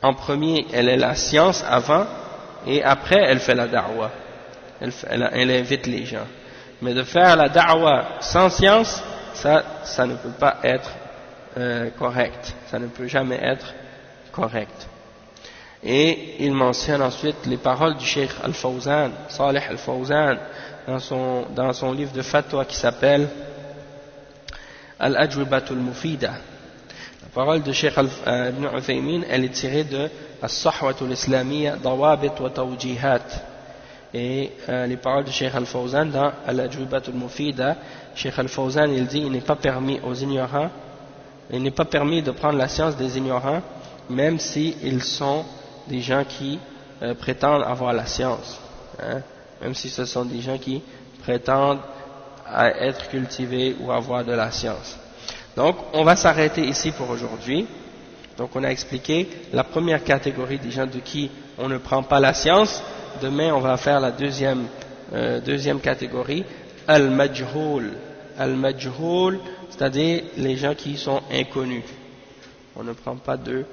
Speaker 1: en premier elle ait la science avant, et après elle fait la da'wa, elle invite les gens. Mais de faire la da'wa sans science, ça ne peut pas être correct, ça ne peut jamais être correct. Et il mentionne ensuite les paroles du Cheikh Al-Fawzan, Salih Al-Fawzan, dans son livre de fatwa qui s'appelle Al-Ajwibatul Mufida. La parole de Cheikh Ibn Uthaymin, elle est tirée de As-Sahwatul Islamiyya, Dawabit wa Tawjihat. Et les paroles de Cheikh Al-Fawzan dans Al-Ajwibatul Mufida, Cheikh Al-Fawzan il dit: il n'est pas permis aux ignorants, il n'est pas permis de prendre la science des ignorants, même s'ils sont des gens qui prétendent avoir la science, hein, même si ce sont des gens qui prétendent à être cultivés ou avoir de la science. Donc on va s'arrêter ici pour aujourd'hui. Donc on a expliqué la première catégorie des gens de qui on ne prend pas la science. Demain on va faire la deuxième catégorie, al-majhoul. Al-majhoul, c'est-à-dire les gens qui sont inconnus. On ne prend pas de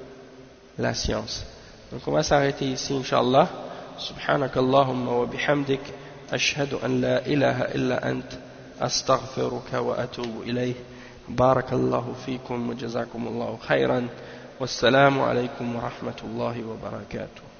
Speaker 1: la science. Donc on va s'arrêter ici, Inch'Allah. Subhanakallahumma wa bihamdik, ashhadu an la ilaha illa ant, astaghfiruka wa atubu ilayh. Barakallahu fikum wa jazakumullahu khayran. Wassalamu alaykum wa rahmatullahi wa barakatuh.